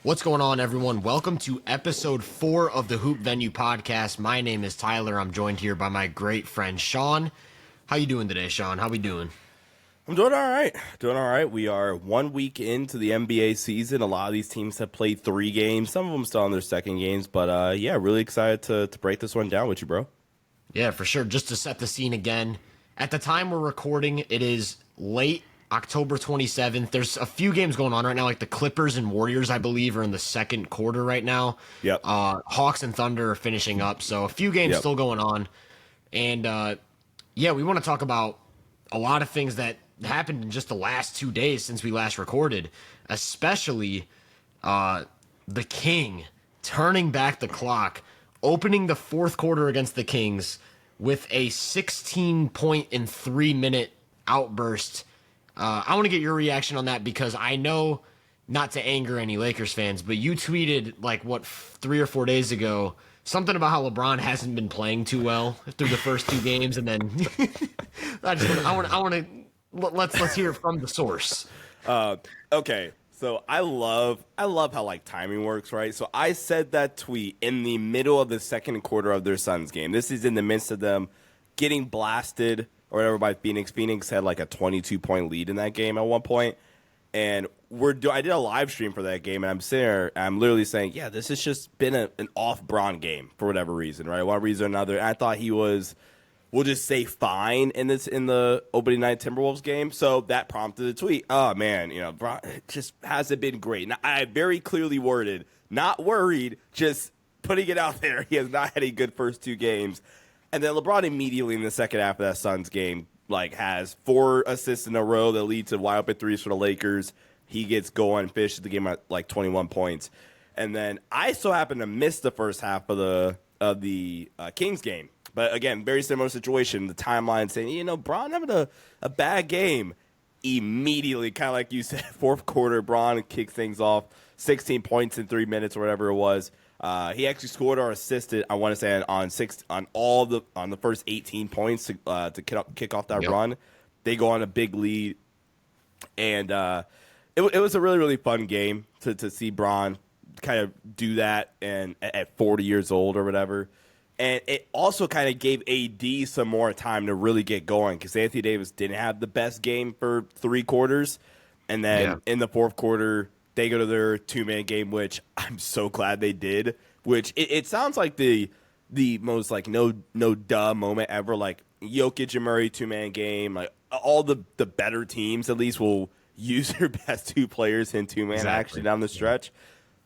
What's going on, everyone? Welcome to episode 4 of the Hoop Venue podcast. My name is Tyler. I'm joined here by my great friend Sean. How you doing today, Sean? How we doing? I'm doing all right. We are 1 week into the NBA season. A lot of these teams have played 3 games. Some of them still on their second games. But, really excited to break this one down with you, bro. Yeah, for sure. Just to set the scene again, at the time we're recording, it is late October 27th. There's a few games going on right now, like the Clippers and Warriors, I believe, are in the second quarter right now. Yep. Hawks and Thunder are finishing up, so a few games still going on. And, we want to talk about a lot of things that happened in just the last 2 days since we last recorded, especially the King turning back the clock, opening the fourth quarter against the Kings with a 16-point in 3-minute outburst. I want to get your reaction on that because I know, not to anger any Lakers fans, but you tweeted 3 or 4 days ago something about how LeBron hasn't been playing too well through the first 2 games, and then let's hear it from the source. Okay. So I love how timing works, right? So I said that tweet in the middle of the second quarter of their Suns game. This is in the midst of them getting blasted or whatever by Phoenix. Phoenix had a 22-point lead in that game at one point. And I did a live stream for that game, and I'm sitting there, and I'm literally saying, yeah, this has just been an off-Bron game for whatever reason, right? One reason or another. And I thought he was, we'll just say, fine in the opening night Timberwolves game. So that prompted a tweet. Oh, man, Bron just hasn't been great. Now, I very clearly worded, not worried, just putting it out there. He has not had a good first 2 games. And then LeBron immediately in the second half of that Suns game, has 4 assists in a row that lead to wide open threes for the Lakers. He gets going, finishes the game at 21 points. And then I so happen to miss the first half of the Kings game. But again, very similar situation. The timeline saying, Bron having a bad game. Immediately, kind of like you said, fourth quarter, Bron kicks things off, 16 points in 3 minutes or whatever it was. He actually scored or assisted, I want to say, on the first 18 points to kick off that run. They go on a big lead, and it was a really, really fun game to see Bron kind of do that and at 40 years old or whatever. And it also kind of gave AD some more time to really get going because Anthony Davis didn't have the best game for 3 quarters. And then in the fourth quarter, they go to their 2-man game, which I'm so glad they did, which it sounds like the most no duh moment ever. Jokic and Murray 2-man game, all the better teams at least will use their best 2 players in 2-man action down the stretch.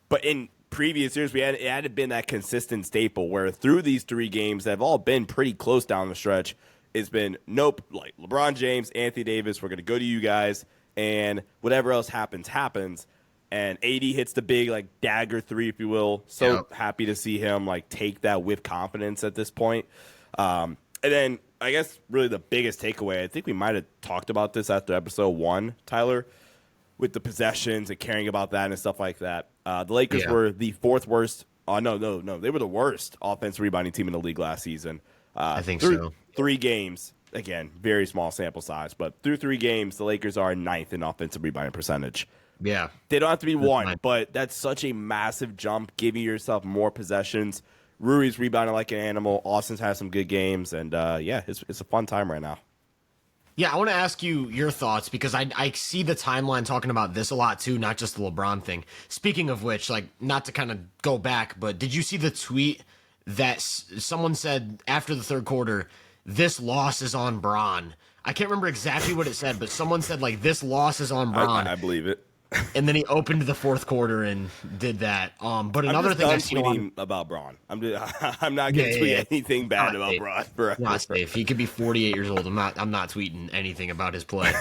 But in previous years, it hadn't been that consistent staple where through these 3 games that have all been pretty close down the stretch, it's been nope, LeBron James, Anthony Davis, we're going to go to you guys, and whatever else happens. And AD hits the big dagger 3, if you will. So happy to see him take that with confidence at this point. And then I guess really the biggest takeaway, I think we might have talked about this after episode 1, Tyler, with the possessions and caring about that and stuff like that. The Lakers were the 4th worst. No. They were the worst offensive rebounding team in the league last season. I think so. 3 games. Again, very small sample size. But through 3 games, the Lakers are 9th in offensive rebounding percentage. Yeah. They don't have to be 1, but that's such a massive jump, giving yourself more possessions. Rui's rebounding like an animal. Austin's had some good games. And, it's a fun time right now. Yeah, I want to ask you your thoughts because I see the timeline talking about this a lot too, not just the LeBron thing. Speaking of which, not to kind of go back, but did you see the tweet that someone said after the third quarter, this loss is on Bron? I can't remember exactly what it said, but someone said this loss is on Bron. I believe it. And then he opened the fourth quarter and did that. But another thing I've seen about Bron. I'm not going to tweet anything bad about Bron. Not safe. He could be 48 years old. I'm not tweeting anything about his play.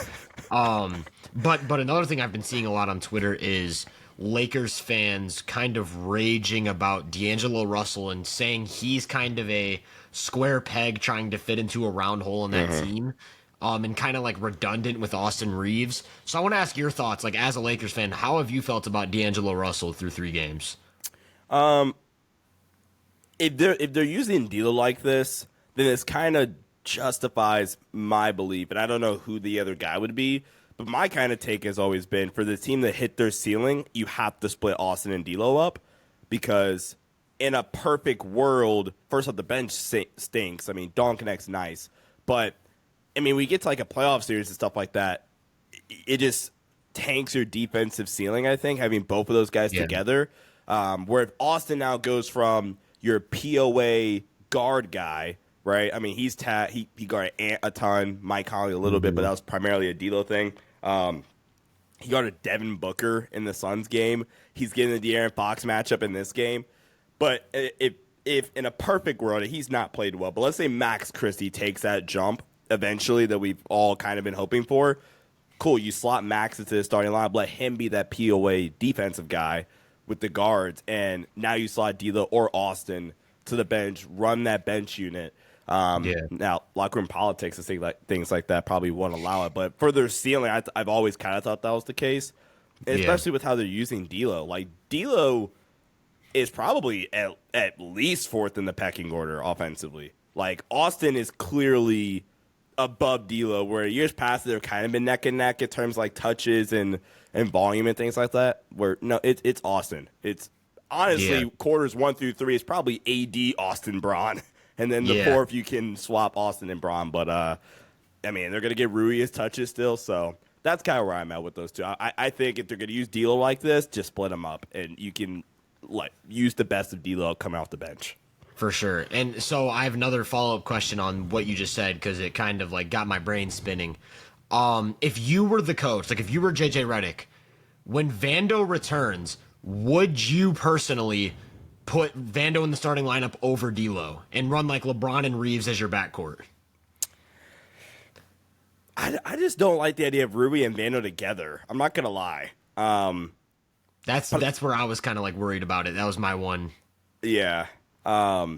But another thing I've been seeing a lot on Twitter is Lakers fans kind of raging about D'Angelo Russell and saying he's kind of a square peg trying to fit into a round hole in that team. And kind of redundant with Austin Reeves. So I want to ask your thoughts, as a Lakers fan, how have you felt about D'Angelo Russell through 3 games? If they're using D'Lo like this, then this kind of justifies my belief, and I don't know who the other guy would be, But my kind of take has always been for the team to hit their ceiling, you have to split Austin and D'Lo up because in a perfect world, first off, the bench stinks. I mean, Dawn Connect's nice. But, I mean, we get to like a playoff series and stuff like that, it just tanks your defensive ceiling, I think, having both of those guys together. Where if Austin now goes from your POA guard guy, right? I mean, he guarded Ant a ton, Mike Conley a little bit, but that was primarily a D'Lo thing. He guarded Devin Booker in the Suns game. He's getting the De'Aaron Fox matchup in this game. But if in a perfect world, he's not played well, but let's say Max Christie takes that jump eventually that we've all kind of been hoping for, cool, you slot Max into the starting lineup, let him be that POA defensive guy with the guards, and now you slot D'Lo or Austin to the bench, run that bench unit. Now, locker room politics and things like that probably won't allow it, but for their ceiling, I've always kind of thought that was the case, especially with how they're using D'Lo. Like, D'Lo is probably at least fourth in the pecking order offensively. Like, Austin is clearly above D'Lo, where years past they've kind of been neck and neck in terms of like touches and volume and things like that. Where no, it's Austin. It's honestly quarters 1 through 3 is probably AD, Austin, Braun, and then the fourth you can swap Austin and Braun. But I mean, they're gonna get Rui his touches still, so that's kind of where I'm at with those two. I think if they're gonna use D'Lo like this, just split them up, and you can like use the best of D'Lo coming off the bench. For sure. And so I have another follow-up question on what you just said because it kind of like got my brain spinning. If you were the coach, like if you were JJ Redick, when Vando returns, would you personally put Vando in the starting lineup over D'Lo and run like LeBron and Reeves as your backcourt? I just don't like the idea of Rui and Vando together. I'm not gonna lie. That's where I was kind of like worried about it. That was my one. Yeah. I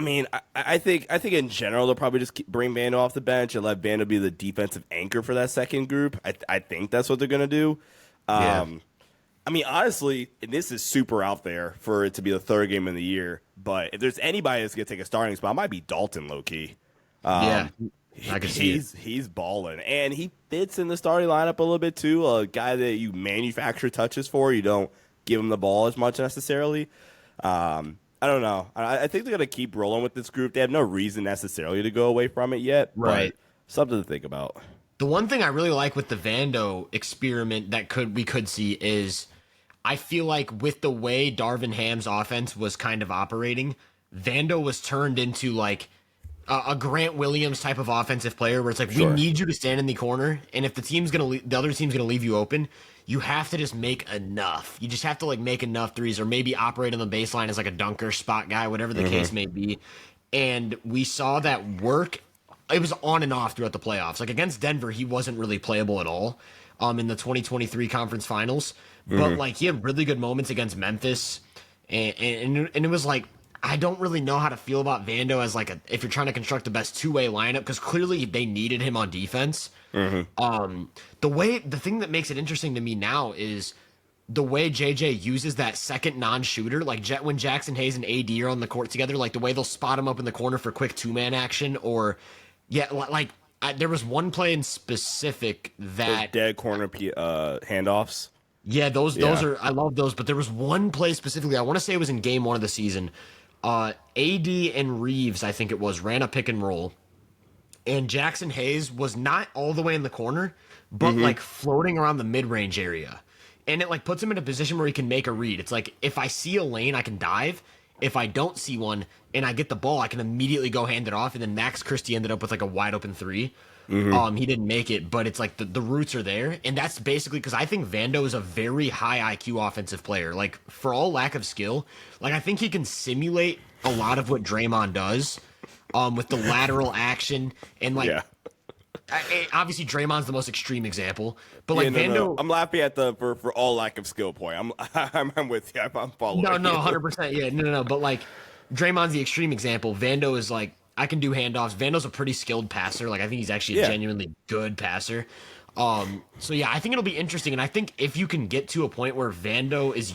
mean, I think in general they'll probably just bring Vando off the bench and let Vando be the defensive anchor for that second group. I think that's what they're gonna do. I mean, honestly, and this is super out there for it to be the third game of the year, but if there's anybody that's gonna take a starting spot, it might be Dalton low-key. I can see he's balling, and he fits in the starting lineup a little bit too. A guy that you manufacture touches for, you don't give him the ball as much necessarily. I don't know. I think they're going to keep rolling with this group. They have no reason necessarily to go away from it yet. Right. But something to think about. The one thing I really like with the Vando experiment that we could see is I feel like with the way Darvin Ham's offense was kind of operating, Vando was turned into like a Grant Williams type of offensive player where it's like, we need you to stand in the corner. And if the other team's going to leave you open, you have to just make enough. You just have to like make enough threes or maybe operate on the baseline as like a dunker spot guy, whatever the case may be. And we saw that work. It was on and off throughout the playoffs. Like against Denver, he wasn't really playable at all in the 2023 conference finals. But like he had really good moments against Memphis. And it was like, I don't really know how to feel about Vando as like if you're trying to construct the best two-way lineup, because clearly they needed him on defense. The thing that makes it interesting to me now is the way JJ uses that second non-shooter, like when Jackson Hayes and AD are on the court together, like the way they'll spot him up in the corner for quick two-man action, or there was one play in specific that those dead corner handoffs. Yeah, those are, I love those, but there was one play specifically, I want to say it was in game 1 of the season. AD and Reeves, I think it was, ran a pick and roll. And Jackson Hayes was not all the way in the corner, but like floating around the mid-range area. And it like puts him in a position where he can make a read. It's like, if I see a lane, I can dive. If I don't see one and I get the ball, I can immediately go hand it off. And then Max Christie ended up with like a wide open three. He didn't make it, but it's like the roots are there. And that's basically because I think Vando is a very high IQ offensive player. Like, for all lack of skill, like I think he can simulate a lot of what Draymond does with the lateral action. And like, obviously Draymond's the most extreme example, but like Vando, no. I'm laughing at for all lack of skill point. I'm with you. I'm following. No, 100%. Yeah, no. But like Draymond's the extreme example. Vando is like, I can do handoffs. Vando's a pretty skilled passer. Like I think he's actually a genuinely good passer. So yeah, I think it'll be interesting. And I think if you can get to a point where Vando is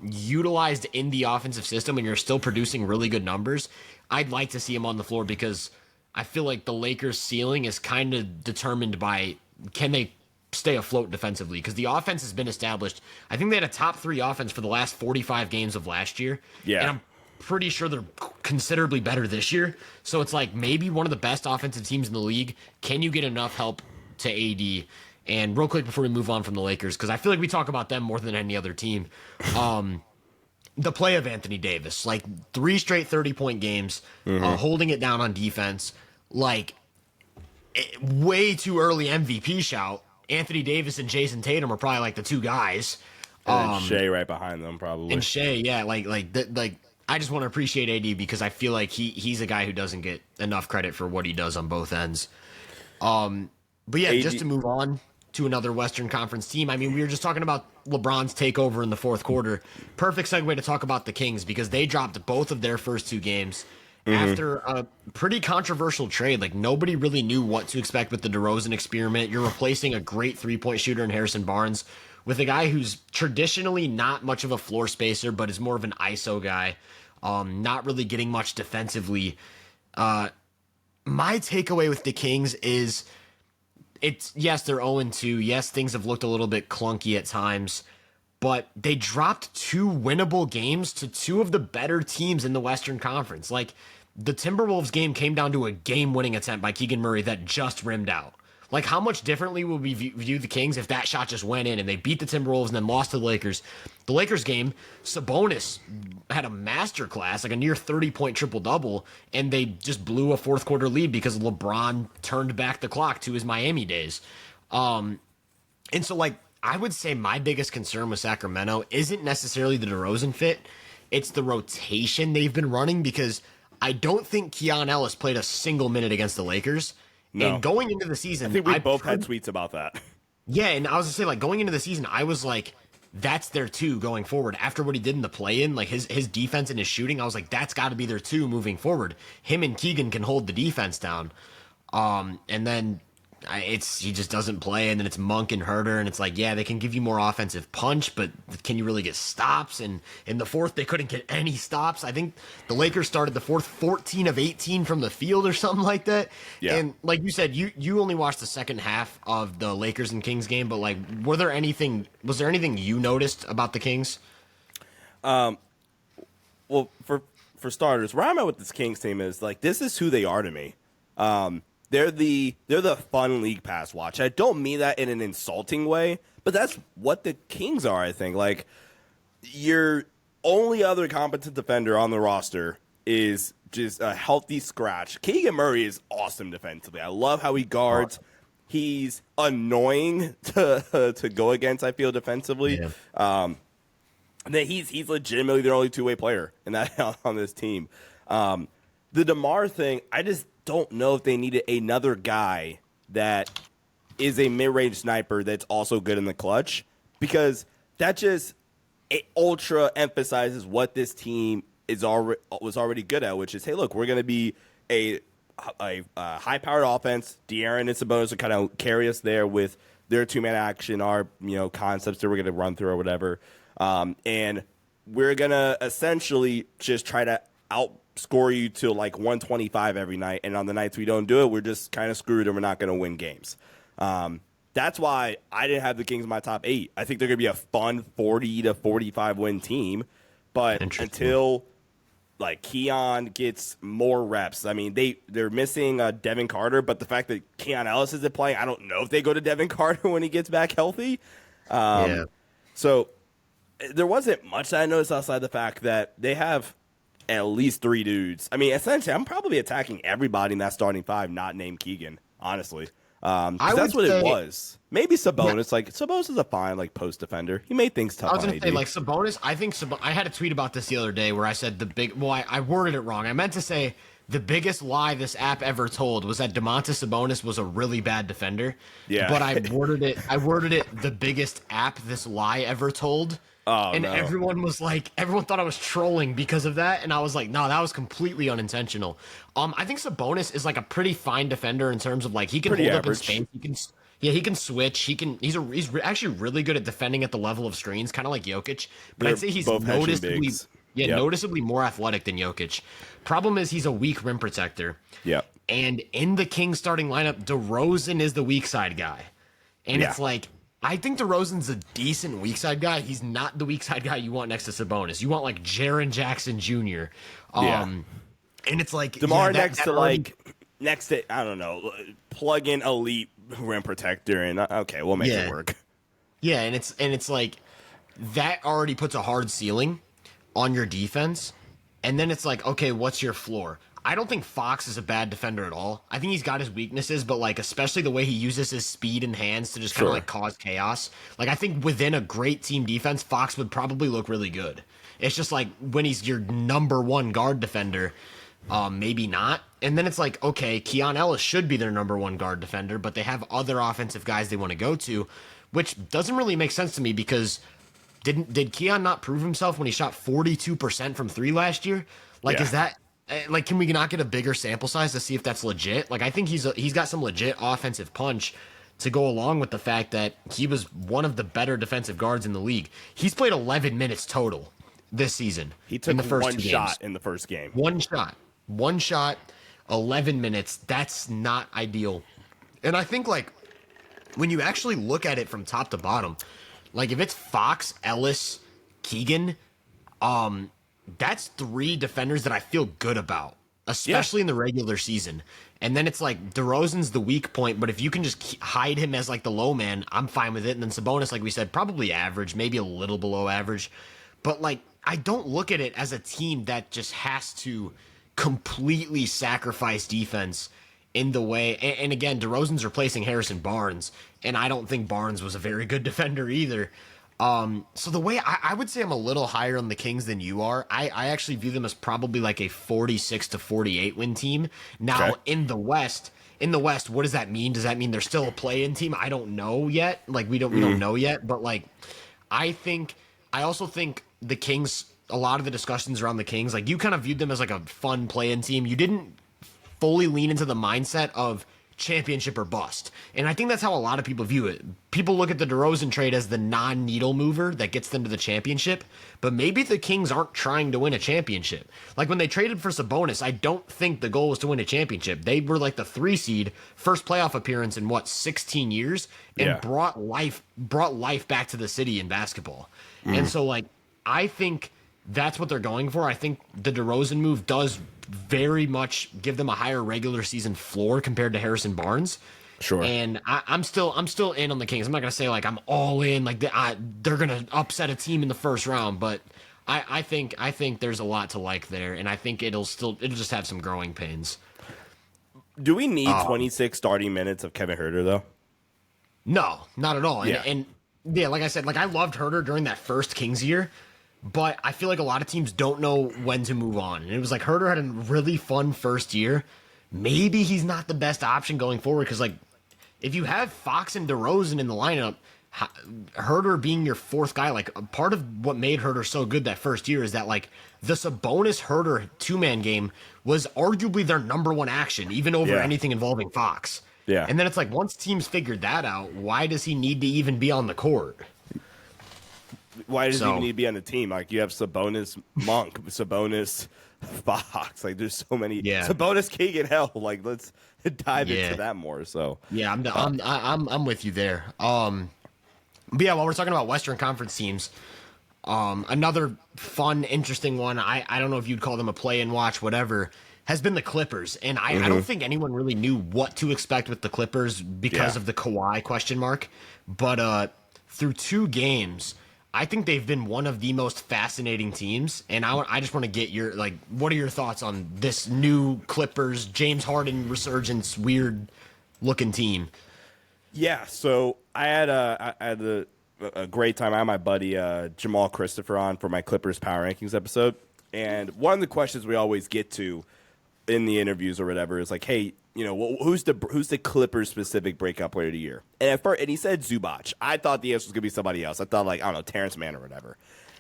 utilized in the offensive system and you're still producing really good numbers, I'd like to see him on the floor because I feel like the Lakers' ceiling is kind of determined by can they stay afloat defensively, because the offense has been established. I think they had a top 3 offense for the last 45 games of last year. Yeah. And I'm pretty sure they're considerably better this year. So it's like maybe one of the best offensive teams in the league. Can you get enough help to AD? And real quick before we move on from the Lakers, because I feel like we talk about them more than any other team. The play of Anthony Davis, like 3 straight 30-point games, holding it down on defense, like way too early MVP shout. Anthony Davis and Jason Tatum are probably like the 2 guys. And Shea right behind them, probably. And Shea, yeah, like I just want to appreciate AD because I feel like he's a guy who doesn't get enough credit for what he does on both ends. But yeah, just to move on to another Western Conference team. I mean, we were just talking about LeBron's takeover in the fourth quarter. Perfect segue to talk about the Kings because they dropped both of their first 2 games after a pretty controversial trade. Like, nobody really knew what to expect with the DeRozan experiment. You're replacing a great 3-point shooter in Harrison Barnes with a guy who's traditionally not much of a floor spacer, but is more of an ISO guy, not really getting much defensively. My takeaway with the Kings is yes, they're 0-2. Yes, things have looked a little bit clunky at times, but they dropped 2 winnable games to 2 of the better teams in the Western Conference. Like, the Timberwolves game came down to a game-winning attempt by Keegan Murray that just rimmed out. Like, how much differently will we view the Kings if that shot just went in and they beat the Timberwolves and then lost to the Lakers? The Lakers game, Sabonis had a masterclass, like a near 30-point triple-double, and they just blew a fourth-quarter lead because LeBron turned back the clock to his Miami days. And so, like, I would say my biggest concern with Sacramento isn't necessarily the DeRozan fit. It's the rotation they've been running, because I don't think Keon Ellis played a single minute against the Lakers. No. And going into the season, I think we both had tweets about that. Yeah, and I was gonna say, like, going into the season, I was like, that's their 2 going forward. After what he did in the play-in, like his defense and his shooting, I was like, that's got to be their 2 moving forward. Him and Keegan can hold the defense down. And then he just doesn't play, and then it's Monk and Herter, and it's like, yeah, they can give you more offensive punch, but can you really get stops? And in the fourth, they couldn't get any stops. I think the Lakers started the fourth 14 of 18 from the field or something like that. Yeah. And like you said, you only watched the second half of the Lakers and Kings game, but like, was there anything you noticed about the Kings? Well, for starters, where I'm at with this Kings team is like, this is who they are to me. They're the fun league pass watch. I don't mean that in an insulting way, but that's what the Kings are, I think. Like, your only other competent defender on the roster is just a healthy scratch. Keegan Murray is awesome defensively. I love how he guards. He's annoying to go against, I feel, defensively. Yeah. And then he's legitimately their only 2-way player in that on this team. The DeMar thing, I just don't know if they needed another guy that is a mid-range sniper that's also good in the clutch, because that just ultra emphasizes what this team was already good at, which is, hey, look, we're going to be a high-powered offense. De'Aaron and Sabonis will kind of carry us there with their 2-man action, our concepts that we're going to run through or whatever, and we're going to essentially just try to outscore you to like 125 every night, and on the nights we don't do it, we're just kind of screwed and we're not going to win games. That's why I didn't have the Kings in my top 8. I think they're going to be a fun 40 to 45 win team, but until like Keon gets more reps, I mean they're missing Devin Carter, but the fact that Keon Ellis isn't playing, I don't know if they go to Devin Carter when he gets back healthy. So there wasn't much that I noticed outside the fact that they have at least 3 dudes. I mean, essentially, I'm probably attacking everybody in that starting 5, not named Keegan, honestly. That's what it was. Maybe Sabonis. Yeah. Like, Sabonis is a fine, like, post defender. He made things tough. I was going to say, like, Sabonis, I think I had a tweet about this the other day where I said I worded it wrong. I meant to say the biggest lie this app ever told was that Domantas Sabonis was a really bad defender. Yeah. But I worded it the biggest app this lie ever told. Oh, and no. Everyone thought I was trolling because of that, and I was like, no, that was completely unintentional. I think Sabonis is like a pretty fine defender in terms of like he can hold up in space. He can switch. He's actually really good at defending at the level of screens, kind of like Jokic. But I'd say he's noticeably more athletic than Jokic. Problem is he's a weak rim protector. Yeah. And in the Kings starting lineup, DeRozan is the weak side guy. And it's like, I think DeRozan's a decent weak side guy. He's not the weak side guy you want next to Sabonis. You want like Jaren Jackson Jr. And it's like DeMar next to I don't know, plug in elite rim protector, and okay, we'll make it work. Yeah, and it's like that already puts a hard ceiling on your defense. And then it's like, okay, what's your floor? I don't think Fox is a bad defender at all. I think he's got his weaknesses, but like especially the way he uses his speed and hands to just kind of like cause chaos. Like I think within a great team defense, Fox would probably look really good. It's just like when he's your number one guard defender, maybe not. And then it's like, okay, Keon Ellis should be their number one guard defender, but they have other offensive guys they want to go to, which doesn't really make sense to me because did Keon not prove himself when he shot 42% from three last year? Like, is that like, can we not get a bigger sample size to see if that's legit? Like, I think he's got some legit offensive punch to go along with the fact that he was one of the better defensive guards in the league. He's played 11 minutes total this season. He took in the first one two shot games. in the first game. One shot, 11 minutes. That's not ideal. And I think, like, when you actually look at it from top to bottom, like, if it's Fox, Ellis, Keegan, that's three defenders that I feel good about, especially in the regular season. And then it's like DeRozan's the weak point, but if you can just hide him as like the low man, I'm fine with it. And then Sabonis, like we said, probably average, maybe a little below average. But like, I don't look at it as a team that just has to completely sacrifice defense in the way. And again, DeRozan's replacing Harrison Barnes, and I don't think Barnes was a very good defender either. So the way I would say I'm a little higher on the Kings than you are. I actually view them as probably like a 46-48 win team. Now in the West, what does that mean? Does that mean they're still a play-in team? I don't know yet. Like we don't know yet. But like, I also think the Kings. A lot of the discussions around the Kings, like you kind of viewed them as like a fun play-in team. You didn't fully lean into the mindset of championship or bust. And I think that's how a lot of people view it. People look at the DeRozan trade as the non-needle mover that gets them to the championship, but maybe the Kings aren't trying to win a championship. Like when they traded for Sabonis, I don't think the goal was to win a championship. They were like the 3 seed, first playoff appearance in 16 years, and brought life back to the city in basketball. And so like I think that's what they're going for. I think the DeRozan move does very much give them a higher regular season floor compared to Harrison Barnes. Sure. And I'm still in on the Kings. I'm not gonna say like I'm all in, like they're gonna upset a team in the first round, but I think there's a lot to like there, and I think it'll just have some growing pains. Do we need 26 starting minutes of Kevin Huerter though? No, not at all. Yeah. And like I said, like I loved Huerter during that first Kings year. But I feel like a lot of teams don't know when to move on. And it was like Huerter had a really fun first year. Maybe he's not the best option going forward because, like, if you have Fox and DeRozan in the lineup, Huerter being your fourth guy, like, part of what made Huerter so good that first year is that, like, the Sabonis-Huerter two-man game was arguably their number one action, even over anything involving Fox. Yeah. And then it's like, once teams figured that out, why does he need to even be on the court? Why does he even need to be on the team? Like you have Sabonis, Monk, Sabonis, Fox. Like there's so many. Yeah. Sabonis, Keegan, hell. Like let's dive into that more. So yeah, I'm with you there. But yeah, while we're talking about Western Conference teams, another fun, interesting one. I don't know if you'd call them a play and watch, whatever, has been the Clippers, and I don't think anyone really knew what to expect with the Clippers because of the Kawhi question mark. But through 2 games, I think they've been one of the most fascinating teams, and I just want to get your, like, what are your thoughts on this new Clippers, James Harden resurgence, weird-looking team? Yeah, so I had a great time. I had my buddy Jamal Christopher on for my Clippers Power Rankings episode, and one of the questions we always get to in the interviews or whatever is like, hey, you know, who's the Clippers specific breakout player of the year? And at first, and he said Zubac. I thought the answer was gonna be somebody else. I thought like I don't know, Terrence Mann or whatever.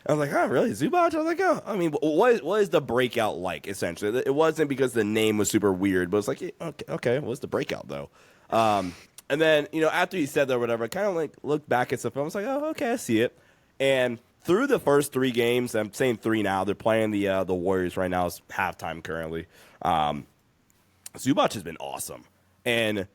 I was like, oh really, Zubac? I was like, oh, I mean, what is the breakout like? Essentially, it wasn't because the name was super weird, but it's like, okay, what's the breakout though? And then you know after he said that or whatever, I kind of like looked back at stuff. And I was like, oh okay, I see it. And through the first 3 games, I'm saying 3 now. They're playing the Warriors right now. It's halftime currently. Zubac has been awesome. And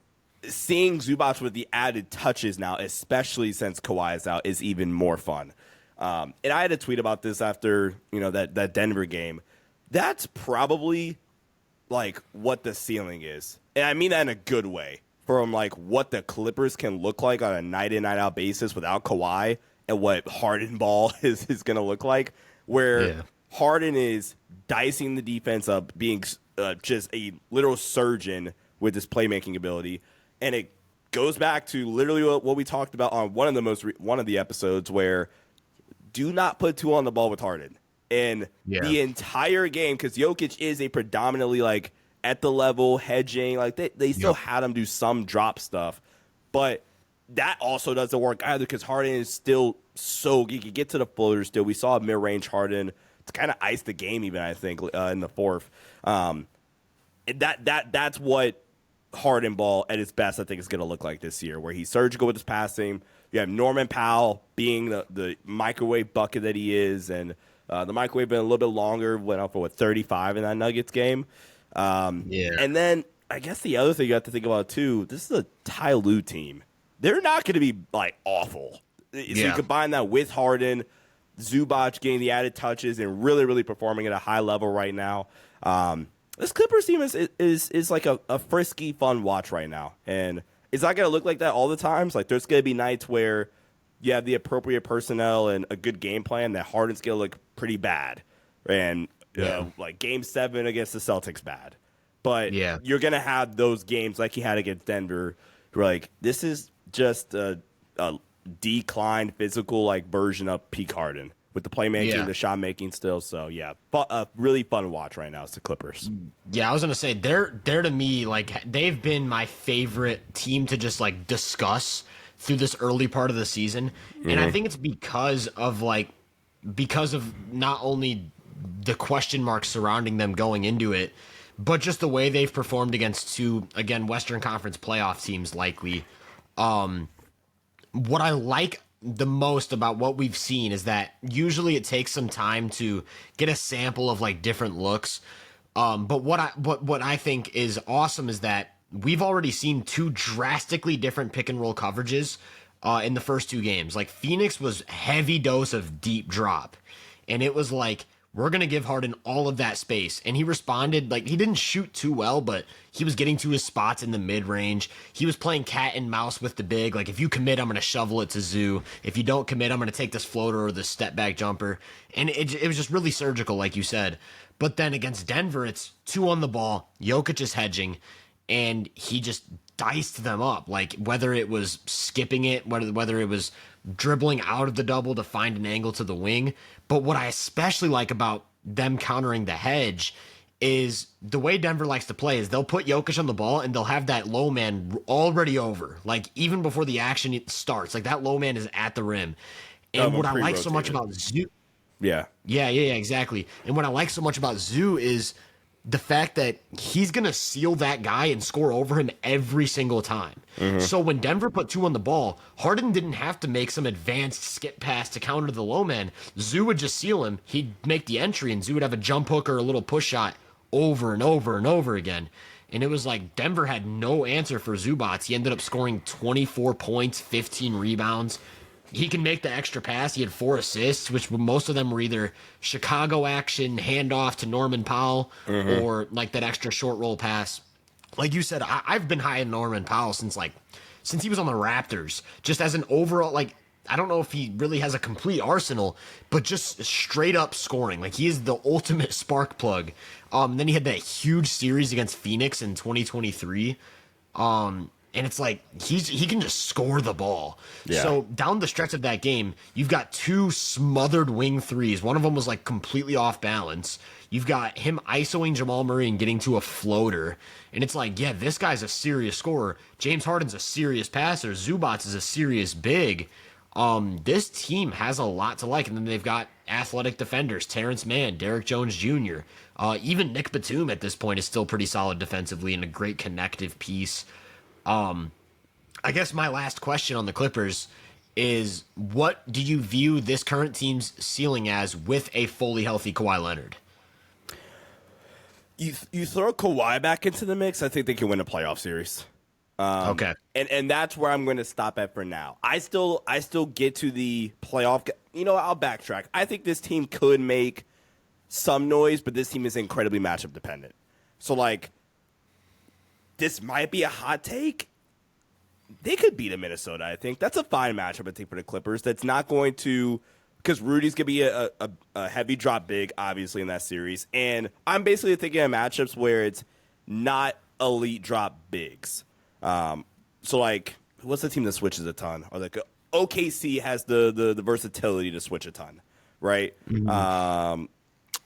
seeing Zubac with the added touches now, especially since Kawhi is out, is even more fun. And I had a tweet about this after, that Denver game. That's probably like what the ceiling is. And I mean that in a good way. From like what the Clippers can look like on a night in, night out basis without Kawhi, and what Harden ball is going to look like, where Harden is dicing the defense up, being just a literal surgeon with his playmaking ability. And it goes back to literally what we talked about on one of the episodes, where do not put two on the ball with Harden. And the entire game, because Jokic is a predominantly like at the level hedging, like they still had him do some drop stuff, but that also doesn't work either because Harden is still he can get to the floater still. We saw a mid-range Harden to kind of ice the game even, I think, in the fourth. That's what Harden ball at its best, I think, is going to look like this year, where he's surgical with his passing. You have Norman Powell being the microwave bucket that he is, and the microwave been a little bit longer, went up for 35 in that Nuggets game. And then I guess the other thing you have to think about too, this is a Ty Lue team. They're not going to be like awful. So you combine that with Harden, Zubac getting the added touches and really, really performing at a high level right now. This Clippers team is like a frisky, fun watch right now. And it's not going to look like that all the times. Like there's going to be nights where you have the appropriate personnel and a good game plan that Harden's going to look pretty bad. And like Game 7 against the Celtics bad. But you're going to have those games like he had against Denver where like this is just a declined physical like version of peak Harden with the playmaking, the shot making still. So a really fun watch right now is the Clippers. Yeah, I was gonna say they're to me like they've been my favorite team to just like discuss through this early part of the season, and I think it's because of not only the question marks surrounding them going into it, but just the way they've performed against two, again, Western Conference playoff teams likely. What I like the most about what we've seen is that usually it takes some time to get a sample of like different looks. But what I think is awesome is that we've already seen two drastically different pick and roll coverages in the first two games. Like Phoenix was heavy dose of deep drop, and it was like, we're going to give Harden all of that space. And he responded, like, he didn't shoot too well, but he was getting to his spots in the mid-range. He was playing cat and mouse with the big. Like, if you commit, I'm going to shovel it to Zoo. If you don't commit, I'm going to take this floater or this step-back jumper. And it was just really surgical, like you said. But then against Denver, it's two on the ball. Jokic is hedging, and he just diced them up. Like, whether it was skipping it, whether it was dribbling out of the double to find an angle to the wing. But what I especially like about them countering the hedge is the way Denver likes to play is they'll put Jokic on the ball and they'll have that low man already over. Like even before the action starts, like that low man is at the rim. And what I like so much about Zoo. Yeah, exactly. And what I like so much about Zoo is the fact that he's going to seal that guy and score over him every single time. So when Denver put two on the ball, Harden didn't have to make some advanced skip pass to counter the low man. Zoo would just seal him. He'd make the entry, and Zoo would have a jump hook or a little push shot over and over and over again. And it was like Denver had no answer for Zubac. He ended up scoring 24 points, 15 rebounds. He can make the extra pass. He had 4 assists, which most of them were either Chicago action, handoff to Norman Powell, or like that extra short roll pass. Like you said, I've been high in Norman Powell since he was on the Raptors. Just as an overall, like, I don't know if he really has a complete arsenal, but just straight up scoring. Like, he is the ultimate spark plug. Then he had that huge series against Phoenix in 2023. And it's like he can just score the ball. Yeah. So down the stretch of that game, you've got 2 smothered wing threes. One of them was like completely off balance. You've got him isoing Jamal Murray and getting to a floater. And it's like, yeah, this guy's a serious scorer. James Harden's a serious passer. Zubac is a serious big. This team has a lot to like. And then they've got athletic defenders, Terrence Mann, Derrick Jones Jr. Even Nick Batum at this point is still pretty solid defensively and a great connective piece. I guess my last question on the Clippers is, what do you view this current team's ceiling as with a fully healthy Kawhi Leonard? You throw Kawhi back into the mix, I think they can win a playoff series. Okay. And that's where I'm going to stop at for now. I still get to the playoff. I'll backtrack. I think this team could make some noise, but this team is incredibly matchup dependent. So, like, this might be a hot take. They could beat a Minnesota, I think. That's a fine matchup, I think, for the Clippers. That's not going to – because Rudy's going to be a heavy drop big, obviously, in that series. And I'm basically thinking of matchups where it's not elite drop bigs. So, like, what's the team that switches a ton? Or, like, OKC has the versatility to switch a ton, right? Mm-hmm.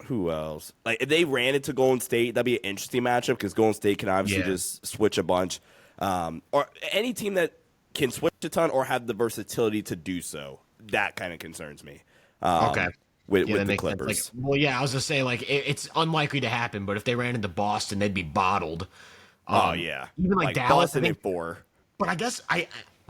Who else? Like, if they ran it to Golden State, that'd be an interesting matchup because Golden State can obviously just switch a bunch. Or any team that can switch a ton or have the versatility to do so. That kind of concerns me. Okay. With the Clippers. Like, I was going to say, like, it's unlikely to happen, but if they ran into Boston, they'd be bottled. Even like Dallas, Boston in 4. But I guess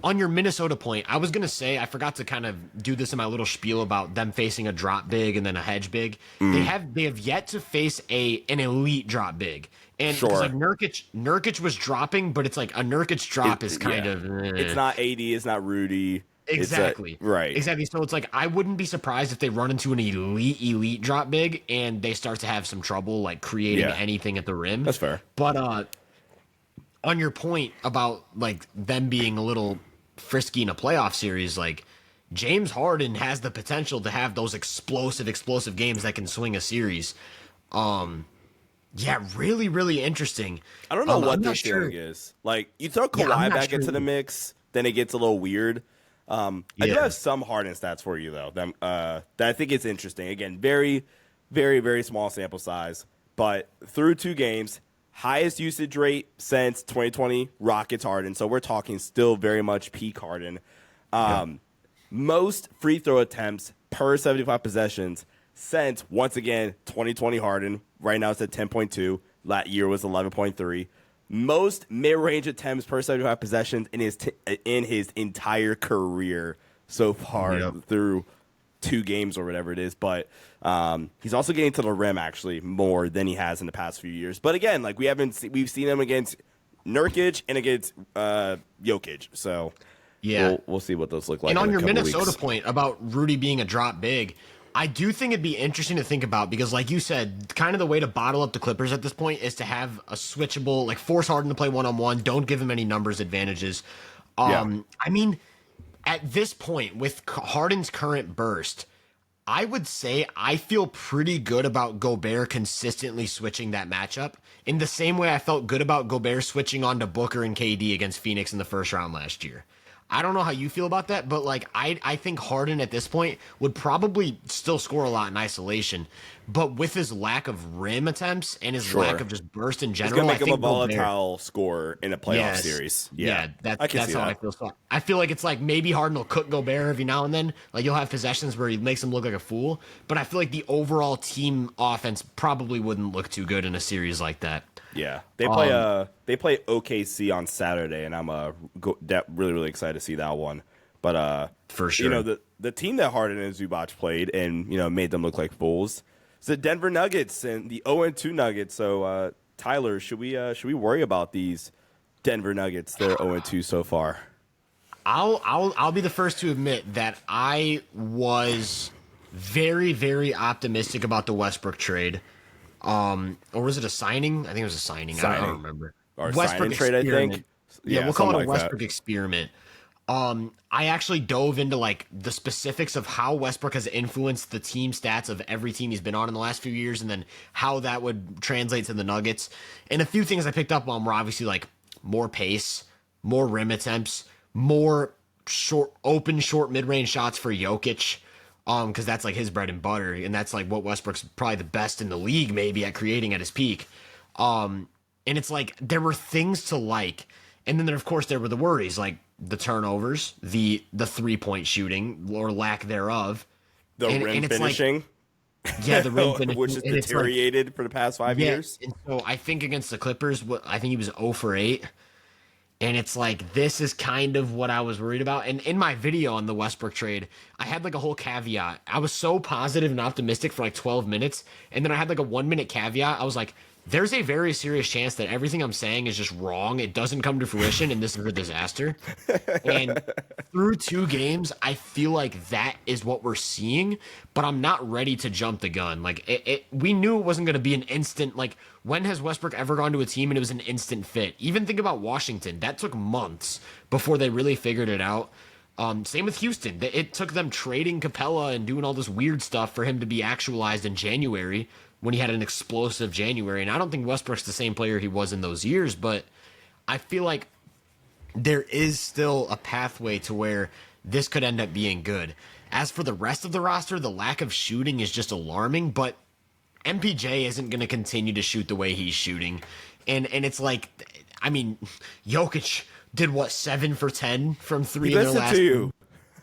on your Minnesota point, I was going to say, I forgot to kind of do this in my little spiel about them facing a drop big and then a hedge big. They have yet to face an elite drop big. And because like Nurkic was dropping, but it's like a Nurkic drop is kind of It's not AD, it's not Rudy. Exactly. Right. Exactly. So it's like I wouldn't be surprised if they run into an elite drop big and they start to have some trouble like creating anything at the rim. That's fair. But on your point about like them being a little frisky in a playoff series, like James Harden has the potential to have those explosive games that can swing a series. Yeah, really, really interesting. I don't know what their feeling is. Like, you throw Kawhi back into the mix, then it gets a little weird. I do have some Harden stats for you, though, that I think it's interesting. Again, very, very, very small sample size. But through 2 games, highest usage rate since 2020, Rockets Harden. So we're talking still very much peak Harden. Most free throw attempts per 75 possessions since, once again, 2020 Harden. Right now it's at 10.2. That year was 11.3. Most mid-range attempts per 75 possessions in his entire career so far through 2 games or whatever it is. But he's also getting to the rim actually more than he has in the past few years. But again, like we've seen him against Nurkic and against Jokic. So we'll see what those look like. And on your Minnesota weeks. point about Rudy being a drop big, I do think it'd be interesting to think about because, like you said, kind of the way to bottle up the Clippers at this point is to have a switchable, like force Harden to play one-on-one. Don't give him any numbers advantages. I mean, at this point, with Harden's current burst, I would say I feel pretty good about Gobert consistently switching that matchup in the same way I felt good about Gobert switching on to Booker and KD against Phoenix in the first round last year. I don't know how you feel about that, but like I think Harden at this point would probably still score a lot in isolation, but with his lack of rim attempts and his lack of just burst in general, it's gonna make him a volatile scorer in a playoff series. That's how I feel. So I feel like it's like maybe Harden will cook Gobert every now and then. Like you'll have possessions where he makes him look like a fool, but I feel like the overall team offense probably wouldn't look too good in a series like that. Yeah, they play OKC on Saturday, and I'm really really excited to see that one. But for sure, the team that Harden and Zubac played and made them look like fools is the Denver Nuggets and the 0-2 Nuggets. So Tyler, should we worry about these Denver Nuggets? They're 0-2 so far. I'll be the first to admit that I was very very optimistic about the Westbrook trade. Or was it a signing? I think it was a signing. I don't remember. Or Westbrook trade, I think. Yeah, we'll call it a Westbrook experiment. I actually dove into like the specifics of how Westbrook has influenced the team stats of every team he's been on in the last few years, and then how that would translate to the Nuggets. And a few things I picked up on were obviously like more pace, more rim attempts, more short mid-range shots for Jokic. Because that's like his bread and butter, and that's like what Westbrook's probably the best in the league, maybe at creating at his peak. And it's like there were things to like, and then of course there were the worries, like the turnovers, the 3-point shooting or lack thereof, the rim finishing. Like, the rim finishing, which has deteriorated for the past 5 years. And so I think against the Clippers, I think he was 0 for 8. And it's like, this is kind of what I was worried about. And in my video on the Westbrook trade, I had like a whole caveat. I was so positive and optimistic for like 12 minutes. And then I had like a 1-minute caveat. I was like, there's a very serious chance that everything I'm saying is just wrong. It doesn't come to fruition, and this is a disaster. And through 2 games, I feel like that is what we're seeing, but I'm not ready to jump the gun. Like, we knew it wasn't going to be an instant. Like, when has Westbrook ever gone to a team and it was an instant fit? Even think about Washington. That took months before they really figured it out. Same with Houston. It took them trading Capella and doing all this weird stuff for him to be actualized in January when he had an explosive January. And I don't think Westbrook's the same player he was in those years, but I feel like there is still a pathway to where this could end up being good. As for the rest of the roster, the lack of shooting is just alarming, but MPJ isn't going to continue to shoot the way he's shooting. And it's like, I mean, Jokic did what, 7 for 10 from 3 in their last to you.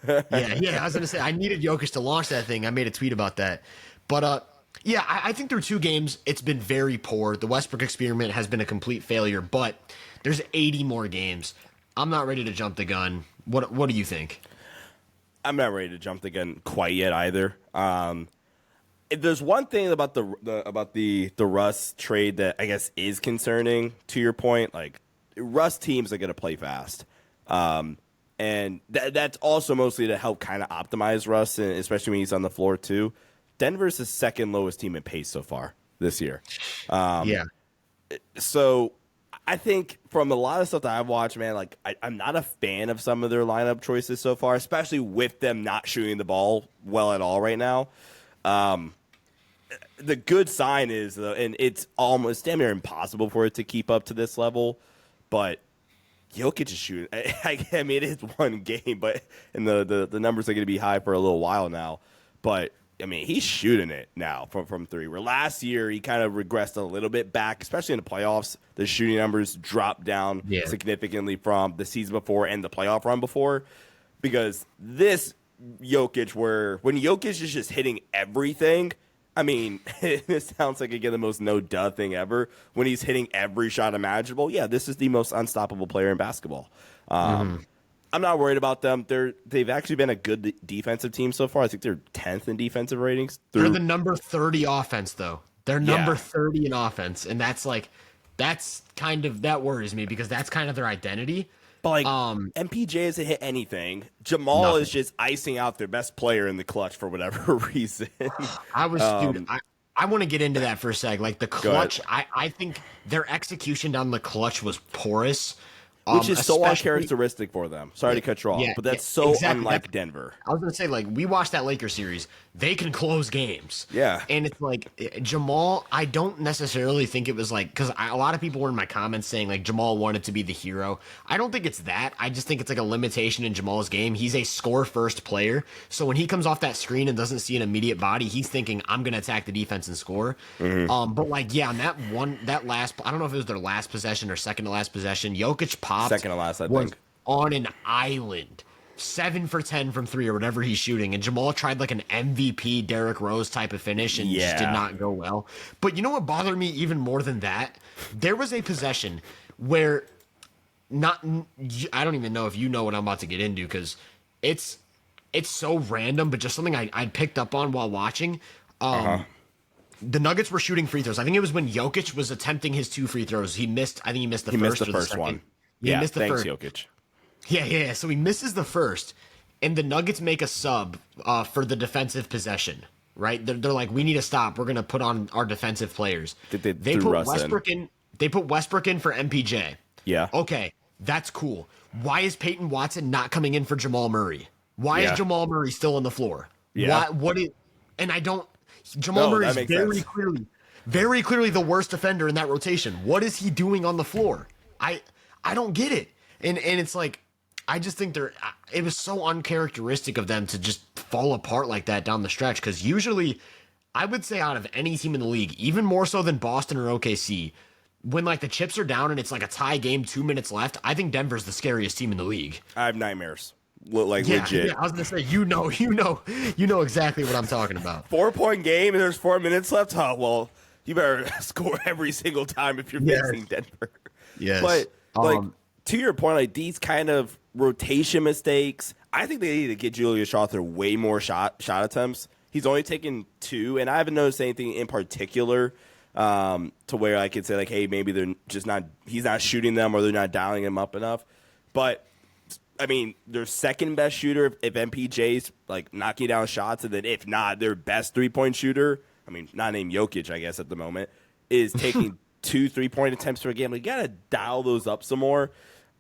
yeah, I was going to say, I needed Jokic to launch that thing. I made a tweet about that. But, yeah, I think through 2 games, it's been very poor. The Westbrook experiment has been a complete failure, but there's 80 more games. I'm not ready to jump the gun. What do you think? I'm not ready to jump the gun quite yet either. There's one thing about the Russ trade that I guess is concerning. To your point, like Russ teams are going to play fast, and that's also mostly to help kind of optimize Russ, and especially when he's on the floor too. Denver's the second lowest team in pace so far this year. Yeah. So I think from a lot of stuff that I've watched, man, like I'm not a fan of some of their lineup choices so far, especially with them not shooting the ball well at all right now. The good sign is, though, and it's almost damn near impossible for it to keep up to this level, but Jokic is shooting. I mean, it is 1 game, and the numbers are going to be high for a little while now. But I mean, he's shooting it now from 3. Where last year he kind of regressed a little bit back, especially in the playoffs. The shooting numbers dropped down significantly from the season before and the playoff run before. Because this Jokic, when Jokic is just hitting everything, I mean, this sounds like, again, the most no-duh thing ever. When he's hitting every shot imaginable, yeah, this is the most unstoppable player in basketball. I'm not worried about them. They've actually been a good defensive team so far. I think they're 10th in defensive ratings. They're the number 30 offense, though. They're number 30 in offense, and that worries me because that's kind of their identity. But like MPJ hasn't hit anything. Jamal is just icing out their best player in the clutch for whatever reason. I want to get into that for a sec. Like the clutch, I think their execution down the clutch was porous. Which is so uncharacteristic for them. Sorry to cut you off, but that's so unlike Denver. I was going to say, like, we watched that Lakers series. They can close games. Yeah. And it's like, Jamal, I don't necessarily think it was like, because a lot of people were in my comments saying, like, Jamal wanted to be the hero. I don't think it's that. I just think it's like a limitation in Jamal's game. He's a score-first player. So when he comes off that screen and doesn't see an immediate body, he's thinking, I'm going to attack the defense and score. But, like, yeah, on that last, I don't know if it was their last possession or second to last possession, Jokic popped. Second to last, I think. On an island. 7 for 10 from 3 or whatever he's shooting. And Jamal tried like an MVP Derrick Rose type of finish and just did not go well. But you know what bothered me even more than that? There was a possession where I don't even know if you know what I'm about to get into because it's so random, but just something I picked up on while watching. The Nuggets were shooting free throws. I think it was when Jokic was attempting his 2 free throws. I think he missed the first one. He missed the thanks, first. Jokic. Yeah. So he misses the first, and the Nuggets make a sub for the defensive possession. Right? They're like, we need to stop. We're gonna put on our defensive players. They put Russ Westbrook in. They put Westbrook in for MPJ. Yeah. Okay, that's cool. Why is Peyton Watson not coming in for Jamal Murray? Why is Jamal Murray still on the floor? Yeah. Jamal Murray is very clearly the worst defender in that rotation. What is he doing on the floor? I don't get it. And it's like, I just think it was so uncharacteristic of them to just fall apart like that down the stretch. Because usually, I would say out of any team in the league, even more so than Boston or OKC, when like the chips are down and it's like a tie game, 2 minutes left, I think Denver's the scariest team in the league. I have nightmares. Legit. Yeah, I was gonna say, you know exactly what I'm talking about. 4-point game and there's 4 minutes left. Oh well, you better score every single time if you're facing Denver. Yes. But to your point, like these kind of rotation mistakes, I think they need to get Julius Strawther way more shot attempts. He's only taken 2, and I haven't noticed anything in particular to where I could say like, hey, maybe they're just not. He's not shooting them, or they're not dialing him up enough. But I mean, their second best shooter if MPJ's like knocking down shots, and then if not, their best 3-point shooter. I mean, not named Jokic, I guess at the moment, is taking 2 3-point attempts per game. We gotta dial those up some more.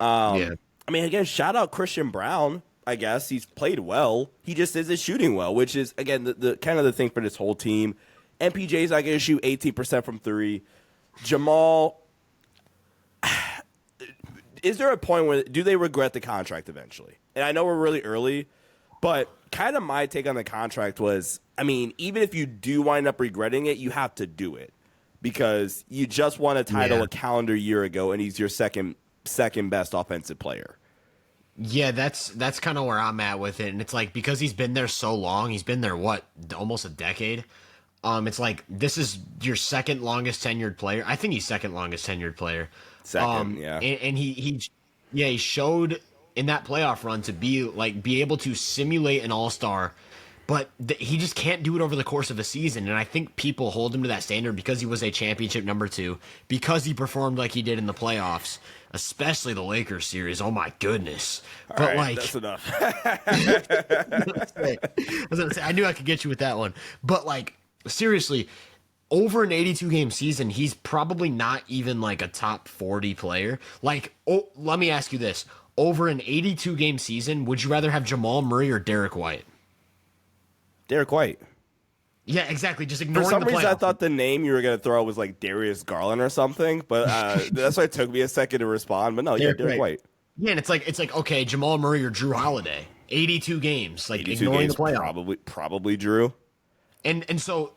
I mean, again, shout out Christian Brown. I guess he's played well. He just isn't shooting well, which is again the kind of the thing for this whole team. MPJ's not going to shoot 18% from 3. Jamal, is there a point where do they regret the contract eventually? And I know we're really early, but kind of my take on the contract was, I mean, even if you do wind up regretting it, you have to do it because you just won a title a calendar year ago, and he's your second best offensive player. Yeah, that's kind of where I'm at with it. And it's like, because he's been there so long, he's been there, what, almost a decade? It's like, this is your second longest tenured player. I think he's second longest tenured player. Second, yeah. And he showed in that playoff run to be able to simulate an all-star, but he just can't do it over the course of a season. And I think people hold him to that standard because he was a championship number 2, because he performed like he did in the playoffs, especially the Lakers series. Oh my goodness. All but right, like, that's enough. I was gonna say, I knew I could get you with that one. But like, seriously, over an 82 game season, he's probably not even like a top 40 player. Like, let me ask you this. Over an 82 game season, would you rather have Jamal Murray or Derek White? Derek White. Yeah, exactly. Just ignoring For some the reason, I playoff. thought the name you were going to throw was like Darius Garland or something, but that's why it took me a second to respond. But no, Derek White. Yeah, and it's like okay, Jamal Murray or Drew Holiday, 82 games, like 82 ignoring games, the playoff. probably Drew. And so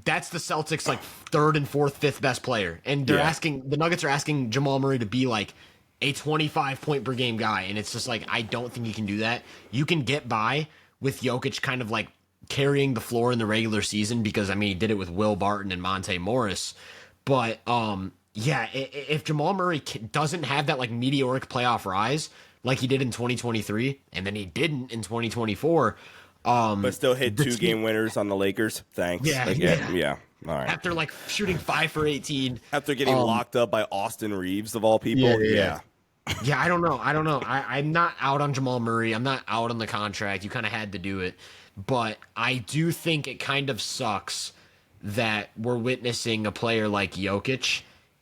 that's the Celtics like third and fourth, fifth best player, and they're asking the Nuggets are asking Jamal Murray to be like a 25 point per game guy, and it's just like, I don't think he can do that. You can get by with Jokic kind of like carrying the floor in the regular season because, I mean, he did it with Will Barton and Monte Morris. But, if Jamal Murray doesn't have that, like, meteoric playoff rise like he did in 2023, and then he didn't in 2024. But still hit 2-game winners on the Lakers. Thanks. Yeah. All right. After, like, shooting 5 for 18. After getting locked up by Austin Reeves, of all people. Yeah. Yeah, I don't know. I'm not out on Jamal Murray. I'm not out on the contract. You kind of had to do it. But I do think it kind of sucks that we're witnessing a player like Jokic,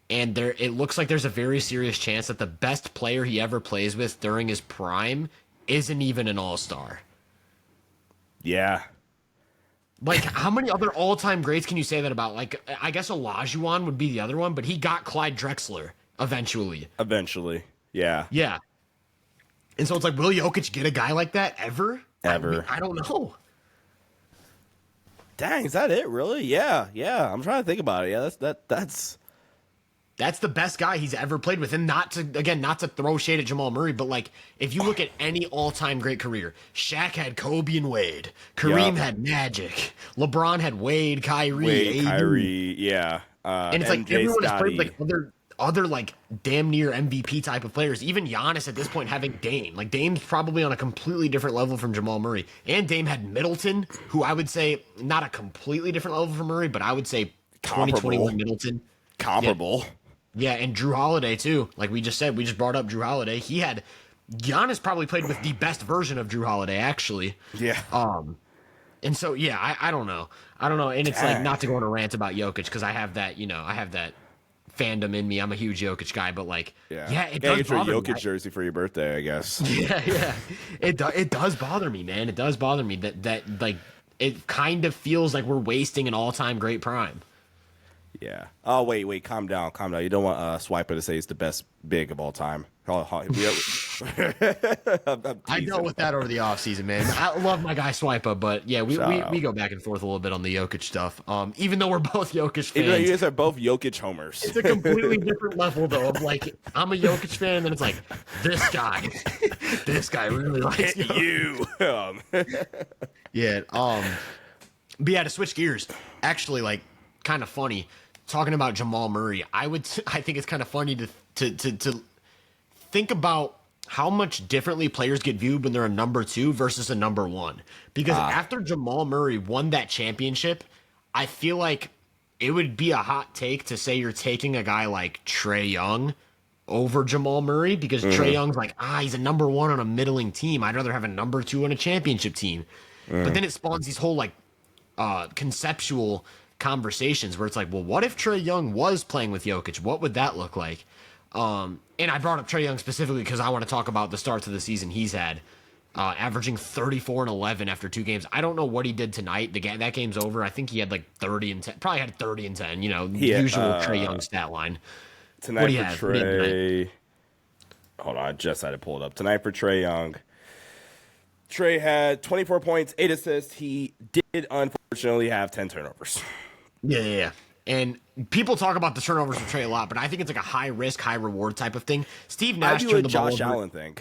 and it looks like there's a very serious chance that the best player he ever plays with during his prime isn't even an all-star. Yeah. Like, how many other all-time greats can you say that about? Like, I guess Olajuwon would be the other one, but he got Clyde Drexler eventually. Yeah. Yeah. And so it's like, will Jokic get a guy like that ever? I don't know. Dang, is that it? Really? Yeah. I'm trying to think about it. Yeah, that's the best guy he's ever played with. And not to throw shade at Jamal Murray, but like, if you look at any all-time great career, Shaq had Kobe and Wade. Kareem had Magic. LeBron had Wade, Kyrie, Kyrie, yeah. And it's like MJ, everyone has Scottie. played like other like damn near MVP type of players. Even Giannis at this point having Dame. Like, Dame's probably on a completely different level from Jamal Murray. And Dame had Middleton, who I would say not a completely different level from Murray, but I would say 2021 Middleton. Comparable. Yeah, and Drew Holiday too. Like we just said, we just brought up Drew Holiday. Giannis probably played with the best version of Drew Holiday, actually. Yeah. And so I don't know. And it's like, not to go on a rant about Jokic because I have that fandom in me. I'm a huge Jokic guy, but like, it does get your bother Jokic me. jersey for your birthday, I guess. Yeah. It does bother me, man. It does bother me that like it kind of feels like we're wasting an all-time great prime. Yeah. Oh, wait. Calm down. You don't want Swiper to say he's the best big of all time. I dealt with that over the offseason, man. I love my guy Swiper, but yeah, we go back and forth a little bit on the Jokic stuff. Even though we're both Jokic fans. Even though you guys are both Jokic homers. It's a completely different level, though, of like, I'm a Jokic fan, and then it's like, this guy really likes you. Yeah. But yeah, to switch gears, actually, like, kind of funny, talking about Jamal Murray, I think it's kind of funny to think about how much differently players get viewed when they're a number 2 versus a number 1. Because after Jamal Murray won that championship, I feel like it would be a hot take to say you're taking a guy like Trae Young over Jamal Murray because Trae Young's like, he's a number one on a middling team. I'd rather have a number two on a championship team. But then it spawns these whole like conceptual conversations where it's like, well, what if Trae Young was playing with Jokic? What would that look like? And I brought up Trae Young specifically because I want to talk about the starts of the season he's had, averaging 34 and 11 after 2 games. I don't know what he did tonight. That game's over. I think he had like 30 and 10. Probably had 30 and 10. Usual Trae Young stat line. Tonight for Trae. Hold on, I just had to pull it up. Tonight for Trae Young. Trae had 24 points, 8 assists. He did unfortunately have 10 turnovers. Yeah. And people talk about the turnovers for Trae a lot, but I think it's like a high risk, high reward type of thing. Steve Nash turned the ball over. Josh Allen thing.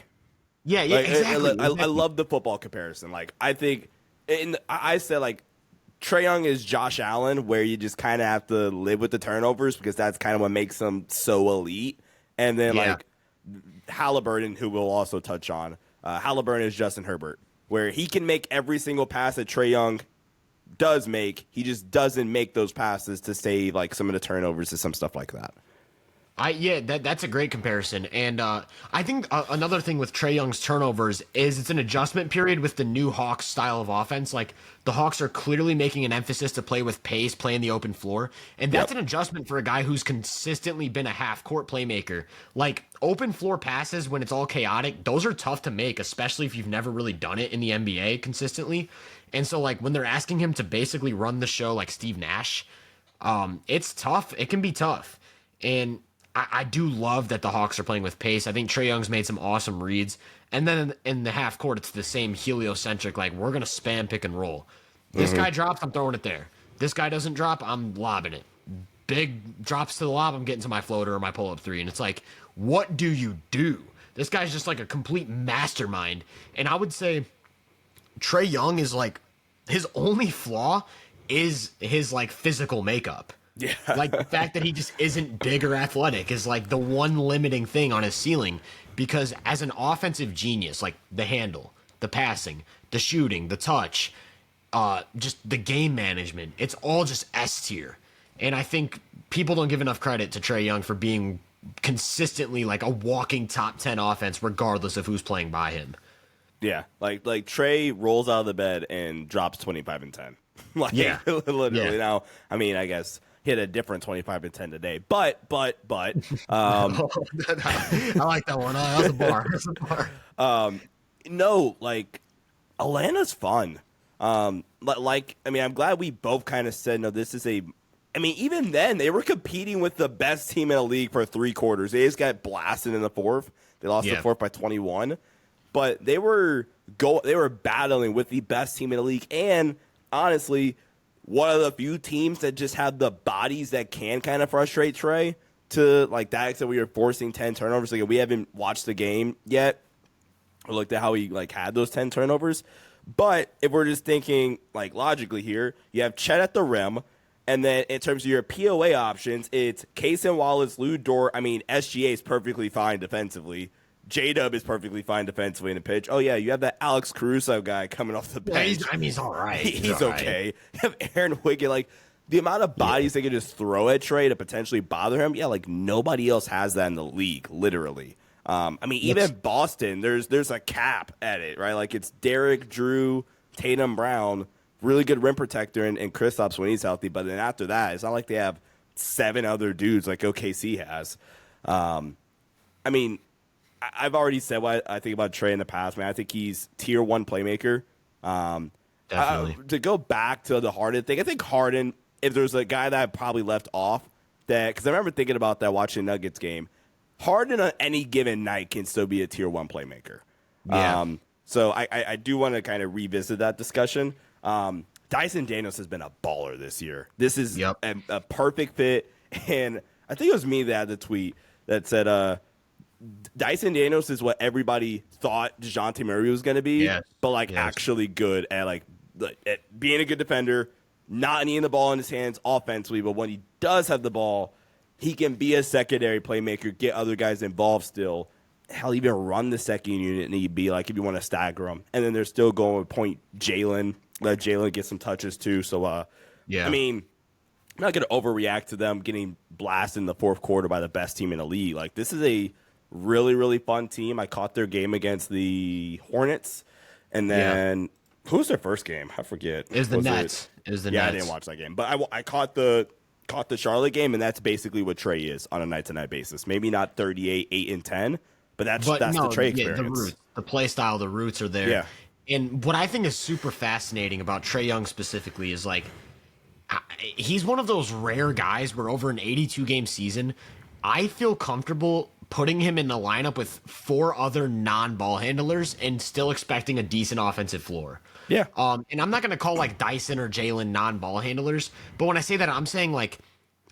Yeah, exactly. I love the football comparison. Like, I think, I said, like, Trae Young is Josh Allen, where you just kind of have to live with the turnovers because that's kind of what makes him so elite. And then, like, Haliburton, who we'll also touch on, Haliburton is Justin Herbert, where he can make every single pass that Trae Young does make. He just doesn't make those passes to save, like, some of the turnovers and some stuff like that. That's a great comparison. And I think another thing with Trae Young's turnovers is it's an adjustment period with the new Hawks style of offense. Like, the Hawks are clearly making an emphasis to play with pace, play in the open floor. And that's an adjustment for a guy who's consistently been a half-court playmaker. Like, open floor passes, when it's all chaotic, those are tough to make, especially if you've never really done it in the NBA consistently. And so, like, when they're asking him to basically run the show like Steve Nash, it's tough. It can be tough. And I do love that the Hawks are playing with pace. I think Trae Young's made some awesome reads. And then in the half court, it's the same heliocentric, like, we're going to spam pick and roll. This guy drops, I'm throwing it there. This guy doesn't drop, I'm lobbing it. Big drops to the lob, I'm getting to my floater or my pull-up three. And it's like, what do you do? This guy's just like a complete mastermind. And I would say Trae Young is like, his only flaw is his, like, physical makeup. Yeah. Like, the fact that he just isn't big or athletic is like the one limiting thing on his ceiling, because as an offensive genius, like the handle, the passing, the shooting, the touch, just the game management, it's all just S tier. And I think people don't give enough credit to Trae Young for being consistently like a walking top 10 offense regardless of who's playing by him. Yeah, like Trae rolls out of the bed and drops 25 and 10. Literally. Yeah. Now, I mean, I guess hit a different 25 and 10 today, but I like that one. That's a bar. No, like, Atlanta's fun. Like, I mean, I'm glad we both kind of said, no, this is I mean, even then, they were competing with the best team in the league for 3 quarters. They just got blasted in the fourth. They lost the fourth by 21. But they were battling with the best team in the league. And, honestly, one of the few teams that just have the bodies that can kind of frustrate Trae to, like, that extent we were forcing 10 turnovers. Like, we haven't watched the game yet or looked at how he, like, had those 10 turnovers. But if we're just thinking, like, logically here, you have Chet at the rim. And then in terms of your POA options, it's Kaysen Wallace, Lou Dort. I mean, SGA is perfectly fine defensively. J-Dub is perfectly fine defensively in the pitch. Oh, yeah, you have that Alex Caruso guy coming off the bench. He's all right. He's okay. You have Aaron Wiggins. Like, the amount of bodies they can just throw at Trae to potentially bother him, like, nobody else has that in the league, literally. I mean, even Boston, there's a cap at it, right? Like, it's Derek, Drew, Tatum, Brown, really good rim protector, and Kristaps when he's healthy. But then after that, it's not like they have 7 other dudes like OKC has. I mean, I've already said what I think about Trae in the past, man. I think he's tier 1 playmaker. Definitely. To go back to the Harden thing, I think Harden, if there's a guy that I probably left off, because I remember thinking about that watching the Nuggets game, Harden on any given night can still be a tier 1 playmaker. Yeah. So I do want to kind of revisit that discussion. Dyson Daniels has been a baller this year. This is a perfect fit. And I think it was me that had the tweet that said, Dyson Daniels is what everybody thought DeJounte Murray was going to be, but actually good at at being a good defender, not needing the ball in his hands offensively, but when he does have the ball, he can be a secondary playmaker, get other guys involved still. Hell, even run the second unit need be, like, if you want to stagger them. And then they're still going with point Jalen, let Jalen get some touches too. So, I mean, I'm not going to overreact to them getting blasted in the fourth quarter by the best team in the league. Like, this is a really, really fun team. I caught their game against the Hornets. And then, who was their first game? I forget. It was the Nets. It was the Nets. I didn't watch that game. But I caught the Charlotte game, and that's basically what Trae is on a night-to-night basis. Maybe not 38, 8, and 10, but that's the Trae experience. The roots, the play style, the roots are there. Yeah. And what I think is super fascinating about Trae Young specifically is, like, he's one of those rare guys where over an 82-game season, I feel comfortable putting him in the lineup with 4 other non-ball handlers and still expecting a decent offensive floor. Yeah. And I'm not going to call, like, Dyson or Jalen non-ball handlers, but when I say that, I'm saying, like,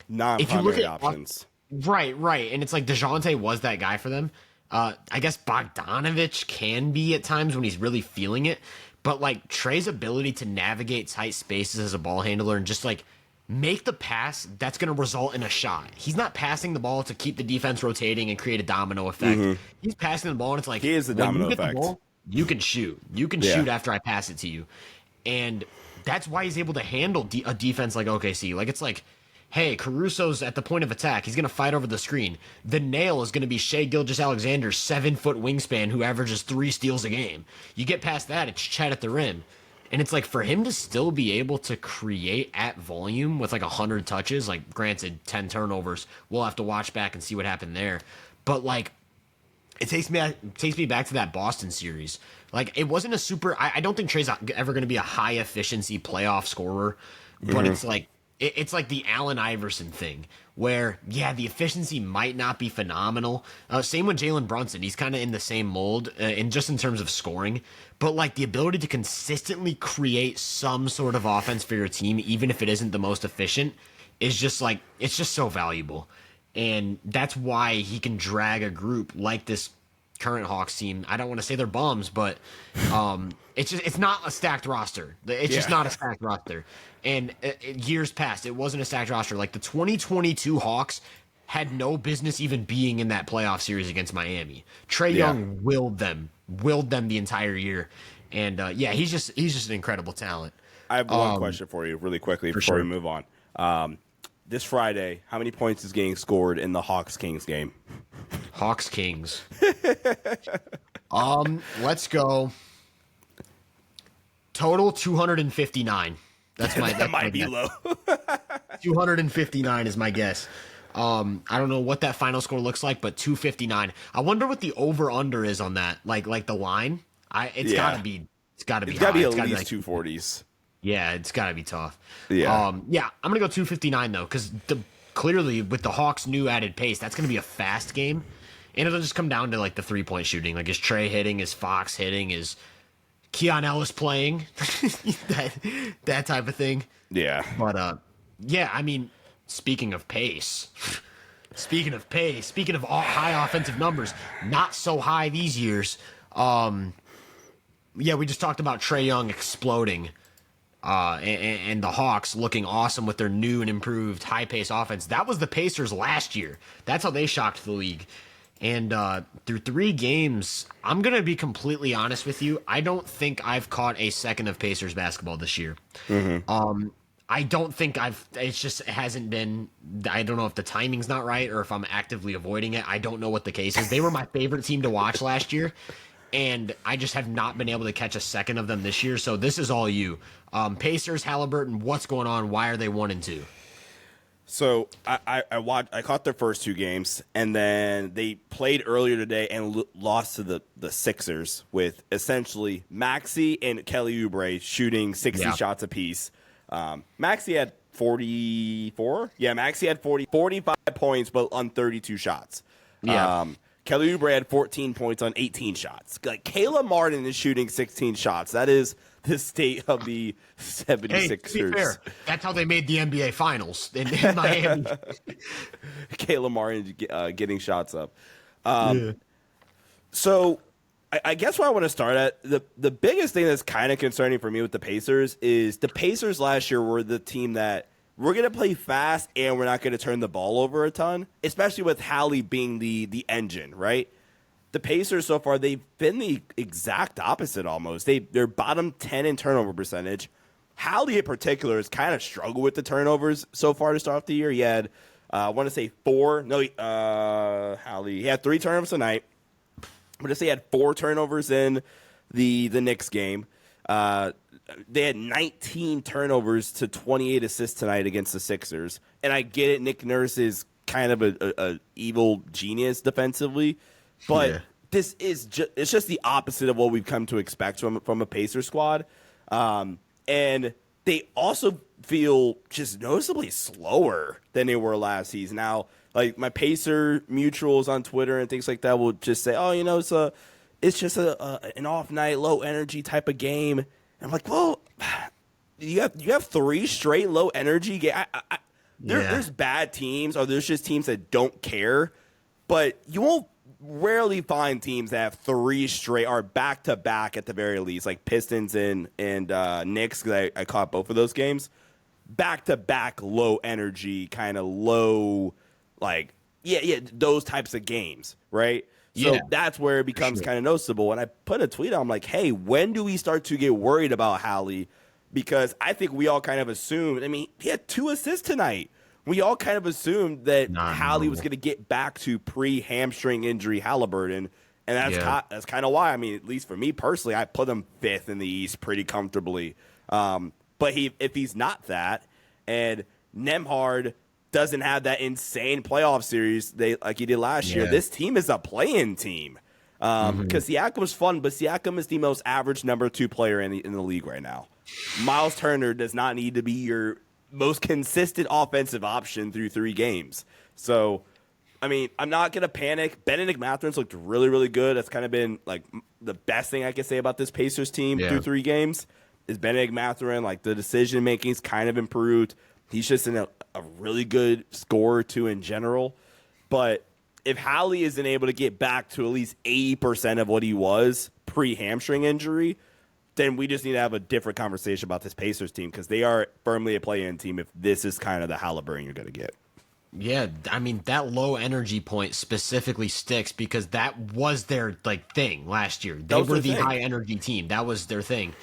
non-primary options. Right. And it's like DeJounte was that guy for them. I guess Bogdanovich can be at times when he's really feeling it. But, like, Trae's ability to navigate tight spaces as a ball handler and just, like, make the pass that's going to result in a shot. He's not passing the ball to keep the defense rotating and create a domino effect. Mm-hmm. He's passing the ball, and it's like, he is the domino effect. You can shoot. You can shoot after I pass it to you. And that's why he's able to handle a defense like OKC. Like, it's like, hey, Caruso's at the point of attack. He's going to fight over the screen. The nail is going to be Shai Gilgeous-Alexander's 7-foot wingspan who averages 3 steals a game. You get past that, it's Chet at the rim. And it's like, for him to still be able to create at volume with like 100 touches, like, granted, 10 turnovers, we'll have to watch back and see what happened there. But, like, it takes me back to that Boston series. Like, it wasn't a super... I don't think Trae's ever going to be a high-efficiency playoff scorer, but it's like... It's like the Allen Iverson thing where, the efficiency might not be phenomenal. Same with Jalen Brunson. He's kind of in the same mold in terms of scoring. But, like, the ability to consistently create some sort of offense for your team, even if it isn't the most efficient, is just, like, it's just so valuable. And that's why he can drag a group like this current Hawks team. I don't want to say they're bums, but it's not a stacked roster. It's just not a stacked roster. And years past, it wasn't a stacked roster. Like, the 2022 Hawks had no business even being in that playoff series against Miami. Trae Young willed them the entire year. And he's just an incredible talent. I have one question for you really quickly before we move on. This Friday, how many points is getting scored in the Hawks-Kings game? Hawks-Kings. Let's go. Total 259. That's my that might be guess. low. 259 is my guess. I don't know what that final score looks like, but 259. I wonder what the over/under is on that. Like the line. It's gotta be. It's gotta be at least like 240s. Yeah, it's gotta be tough. Yeah. I'm gonna go 259 though, because clearly with the Hawks' new added pace, that's gonna be a fast game, and it'll just come down to like the 3-point shooting. Like, is Trae hitting? Is Fox hitting? Is Keon Ellis playing? that type of thing. Yeah. But I mean, speaking of pace, speaking of high offensive numbers, not so high these years. We just talked about Trae Young exploding, and the Hawks looking awesome with their new and improved high pace offense. That was the Pacers last year. That's how they shocked the league. And through 3 games, I'm going to be completely honest with you. I don't think I've caught a second of Pacers basketball this year. Mm-hmm. I don't think it hasn't been, I don't know if the timing's not right or if I'm actively avoiding it. I don't know what the case is. They were my favorite team to watch last year, and I just have not been able to catch a second of them this year. So this is all you. Pacers, Haliburton, what's going on? Why are they 1-2? So I caught their first 2 games, and then they played earlier today and lost to the Sixers with essentially Maxey and Kelly Oubre shooting 60 shots apiece. Maxey had 44. Yeah, Maxey had 45 points, but on 32 shots. Yeah. Kelly Oubre had 14 points on 18 shots. Like, Caleb Martin is shooting 16 shots. That is the state of the 76ers. Hey, to be fair, that's how they made the NBA Finals in Miami. Caleb Martin getting shots up. So I guess where I want to start at, the biggest thing that's kind of concerning for me with the Pacers is the Pacers last year were the team that we're going to play fast and we're not going to turn the ball over a ton, especially with Hallie being the engine, right? The Pacers so far, they've been the exact opposite almost. They're bottom 10 in turnover percentage, Hallie in particular has kind of struggled with the turnovers so far to start off the year. He had, I want to say 4. No, Hallie. He had 3 turnovers tonight. I'm going to say he had 4 turnovers in the Knicks game. They had 19 turnovers to 28 assists tonight against the Sixers. And I get it, Nick Nurse is kind of a evil genius defensively, but this is it's just the opposite of what we've come to expect from a Pacers squad. And they also feel just noticeably slower than they were last season. Now, like my Pacer mutuals on Twitter and things like that will just say, "Oh, it's just an off night, low energy type of game." And I'm like, "Well, you have 3 straight low energy games. There's bad teams, or there's just teams that don't care, but you won't rarely find teams that have 3 straight or back to back at the very least, like Pistons and Knicks. Because I caught both of those games, back to back low energy, kind of low, like those types of games, right? So that's where it becomes kind of noticeable. And I put a tweet out, I'm like, hey, when do we start to get worried about Hallie? Because I think we all kind of assumed, I mean, he had 2 assists tonight. We all kind of assumed that Hallie was going to get back to pre-hamstring injury Haliburton. And that's kind of why, I mean, at least for me personally, I put him 5th in the East pretty comfortably. But if he's not that, and Nembhard doesn't have that insane playoff series like he did last year, this team is a play-in team. Because Siakam's fun, but Siakam is the most average number 2 player in the league right now. Miles Turner does not need to be your most consistent offensive option through 3 games. So, I mean, I'm not going to panic. Benedict Mathurin's looked really, really good. That's kind of been, like, the best thing I can say about this Pacers team through 3 games is Benedict Mathurin. Like, the decision-making's kind of improved. He's just a really good scorer, too, in general. But if Hallie isn't able to get back to at least 80% of what he was pre-hamstring injury, then we just need to have a different conversation about this Pacers team, because they are firmly a play-in team if this is kind of the Haliburton you're going to get. Yeah, I mean, that low energy point specifically sticks because that was their thing last year. They were the high energy team. That was their thing.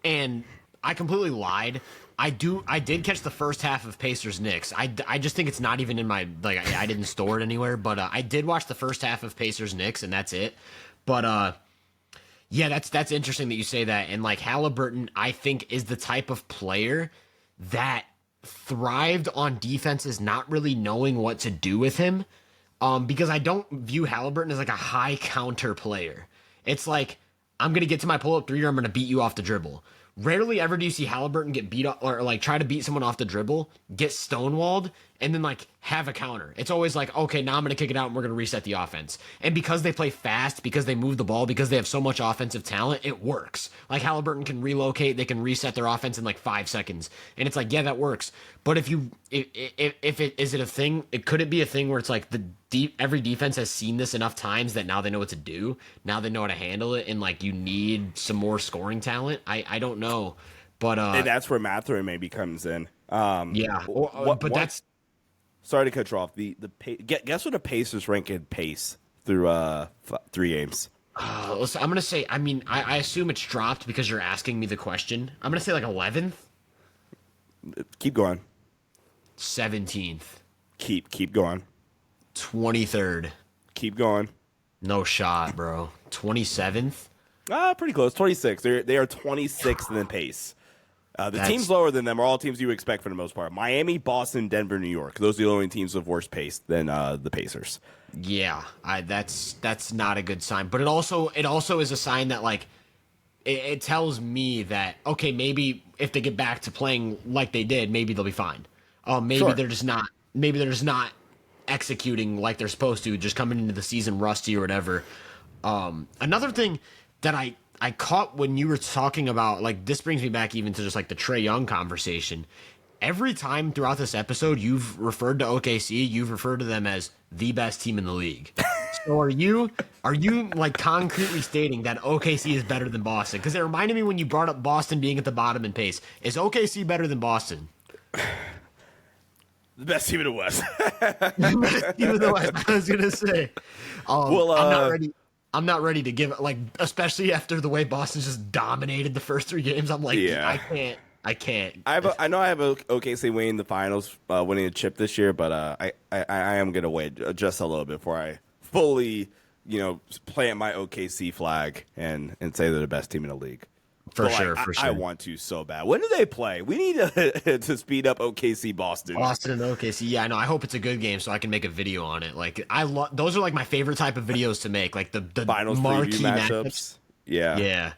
And I completely lied. I did catch the first half of Pacers Knicks. I just think it's not even in my I didn't store it anywhere, but I did watch the first half of Pacers Knicks, and that's it. But yeah, that's interesting that you say that. And Haliburton, I think, is the type of player that thrived on defenses not really knowing what to do with him. Because I don't view Haliburton as a high counter player. It's like, I'm gonna get to my pull-up 3 or I'm gonna beat you off the dribble. Rarely ever do you see Haliburton get beat up or try to beat someone off the dribble, get stonewalled, and then have a counter. It's always okay, now I'm going to kick it out and we're going to reset the offense. And because they play fast, because they move the ball, because they have so much offensive talent, it works. Haliburton can relocate, they can reset their offense in 5 seconds. And it's yeah, that works. But if it is it a thing, could it be a thing where it's every defense has seen this enough times that now they know what to do, now they know how to handle it, and you need some more scoring talent? I don't know. But and that's where Mathurin maybe comes in. That's. Sorry to cut you off. Guess what the Pacers rank in pace through 3 games? Listen, I'm gonna say. I mean, I assume it's dropped because you're asking me the question. I'm gonna say 11th. Keep going. 17th. Keep going. 23rd. Keep going. No shot, bro. 27th. Pretty close. 26. They are 26th in the pace. The teams lower than them are all teams you expect for the most part. Miami, Boston, Denver, New York. Those are the only teams with worse pace than the Pacers. Yeah, that's not a good sign. But it also is a sign that it tells me that, okay, maybe if they get back to playing like they did, maybe they'll be fine. Maybe they're just not. Maybe they're just not executing like they're supposed to, just coming into the season rusty or whatever. Another thing that I caught when you were talking about, this brings me back even to just the Trae Young conversation. Every time throughout this episode, you've referred to OKC, you've referred to them as the best team in the league. So are you concretely stating that OKC is better than Boston? Because it reminded me when you brought up Boston being at the bottom in pace. Is OKC better than Boston? The best team in the West. The best team in the West, I was going to say. I'm not ready. I'm not ready to give it, especially after the way Boston just dominated the first 3 games. I'm I I can't. I know I have OKC winning the finals, winning a chip this year, but I am gonna wait just a little bit before I fully, plant my OKC flag and say they're the best team in the league. For sure. I want to so bad. When do they play? We need to speed up OKC Boston. Boston and OKC. Yeah, I know. I hope it's a good game so I can make a video on it. Like those are like my favorite type of videos to make. Like the finals marquee preview matchups. Yeah. Yeah.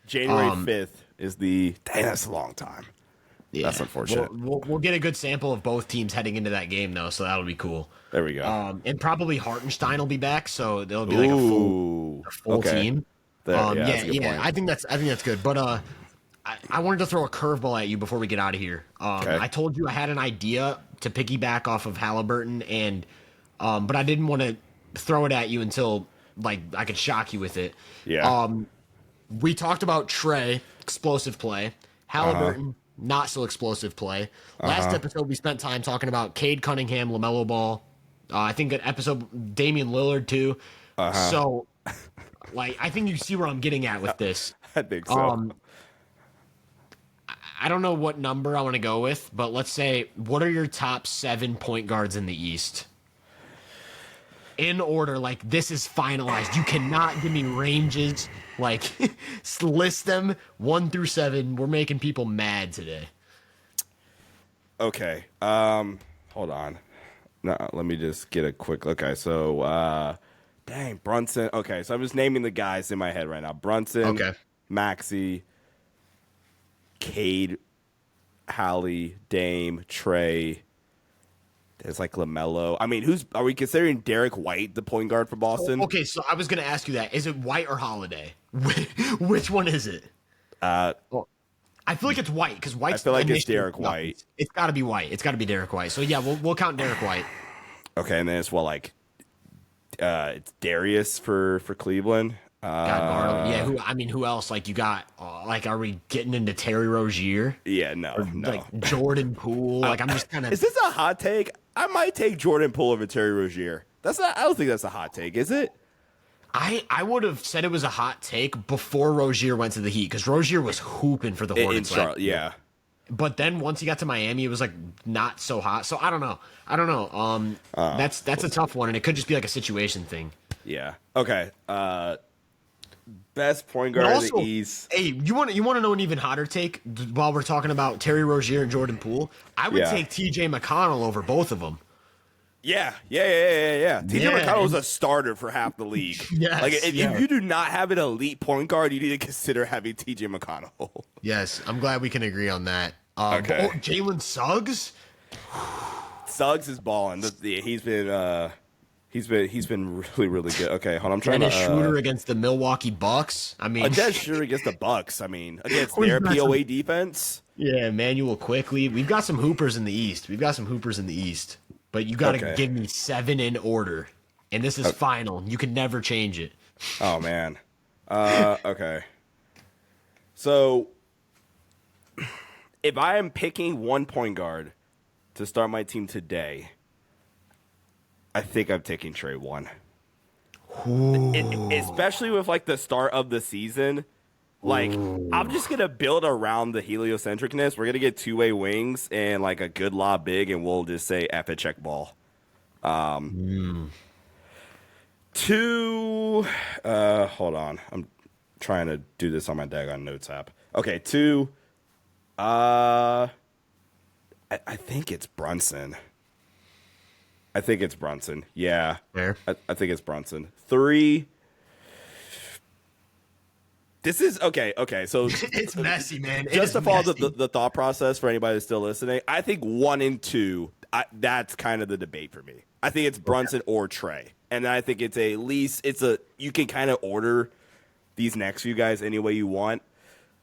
January 5th is the. Dang, that's a long time. Yeah. That's unfortunate. We'll get a good sample of both teams heading into that game though, so that'll be cool. There we go. And probably Hartenstein will be back, so there'll be like a full team. I think that's good. But I wanted to throw a curveball at you before we get out of here. I told you I had an idea to piggyback off of Haliburton, and but I didn't want to throw it at you until like I could shock you with it. Yeah. We talked about Trae, explosive play. Haliburton, not so explosive play. Last episode we spent time talking about Cade Cunningham, LaMelo Ball. I think an episode Damian Lillard too. So. Like, I think you see where I'm getting at with this. I think so. I don't know what number I want to go with, but let's say, what are your top 7 point guards in the East? In order, like, this is finalized. You cannot give me ranges. Like, list them 1 through 7. We're making people mad today. Okay. Hold on. No, let me just get a quick. Okay, so, dang, Brunson. Okay, so I'm just naming the guys in my head right now. Brunson, Maxey, Cade, Hallie, Dame, Trae. There's like LaMelo. I mean, are we considering Derek White the point guard for Boston? Okay, so I was going to ask you that. Is it White or Holiday? Which one is it? I feel like it's White because White's. I feel like it's Derek White. It's got to be White. It's got to be Derek White. So yeah, we'll count Derek White. Okay, and then it's it's Darius for Cleveland. Who else? Like you got? Are we getting into Terry Rozier? Yeah, no. Like Jordan Poole. Like I'm just kind of. Is this a hot take? I might take Jordan Poole over Terry Rozier. That's not. I don't think that's a hot take, is it? I would have said it was a hot take before Rozier went to the Heat because Rozier was hooping for the Hornets. Yeah. But then once he got to Miami, it was like not so hot. So I don't know. That's a tough one, and it could just be like a situation thing. Yeah. Okay. Best point guard in the East. Hey, you want to know an even hotter take while we're talking about Terry Rozier and Jordan Poole? I would take T.J. McConnell over both of them. Yeah. T.J. McConnell was a starter for half the league. If you do not have an elite point guard, you need to consider having T.J. McConnell. Yes, I'm glad we can agree on that. Okay. Jalen Suggs? Suggs is balling. He's been really, really good. Okay, hold on. I'm trying to shooter against the Milwaukee Bucks. I mean, a dead shooter against the Bucks. I mean, against their POA defense. Yeah, Emmanuel Quickly. We've got some hoopers in the East. But you got to give me 7 in order, and this is final. You can never change it. Oh man. Okay. So, if I am picking one point guard to start my team today, I think I'm taking Trae 1. Especially with like the start of the season. Like, I'm just going to build around the heliocentricness. We're going to get two-way wings and like a good lob big, and we'll just say F it, check ball. 2, hold on. I'm trying to do this on my Dagon Notes app. Okay, 2, I think it's Brunson. Yeah. Fair. I think it's Brunson. 3. This is okay. So it's messy, man. Just to follow the thought process for anybody that's still listening, I think 1 and 2. That's kind of the debate for me. I think it's Brunson or Trae, and I think it's you can kind of order these next few guys any way you want.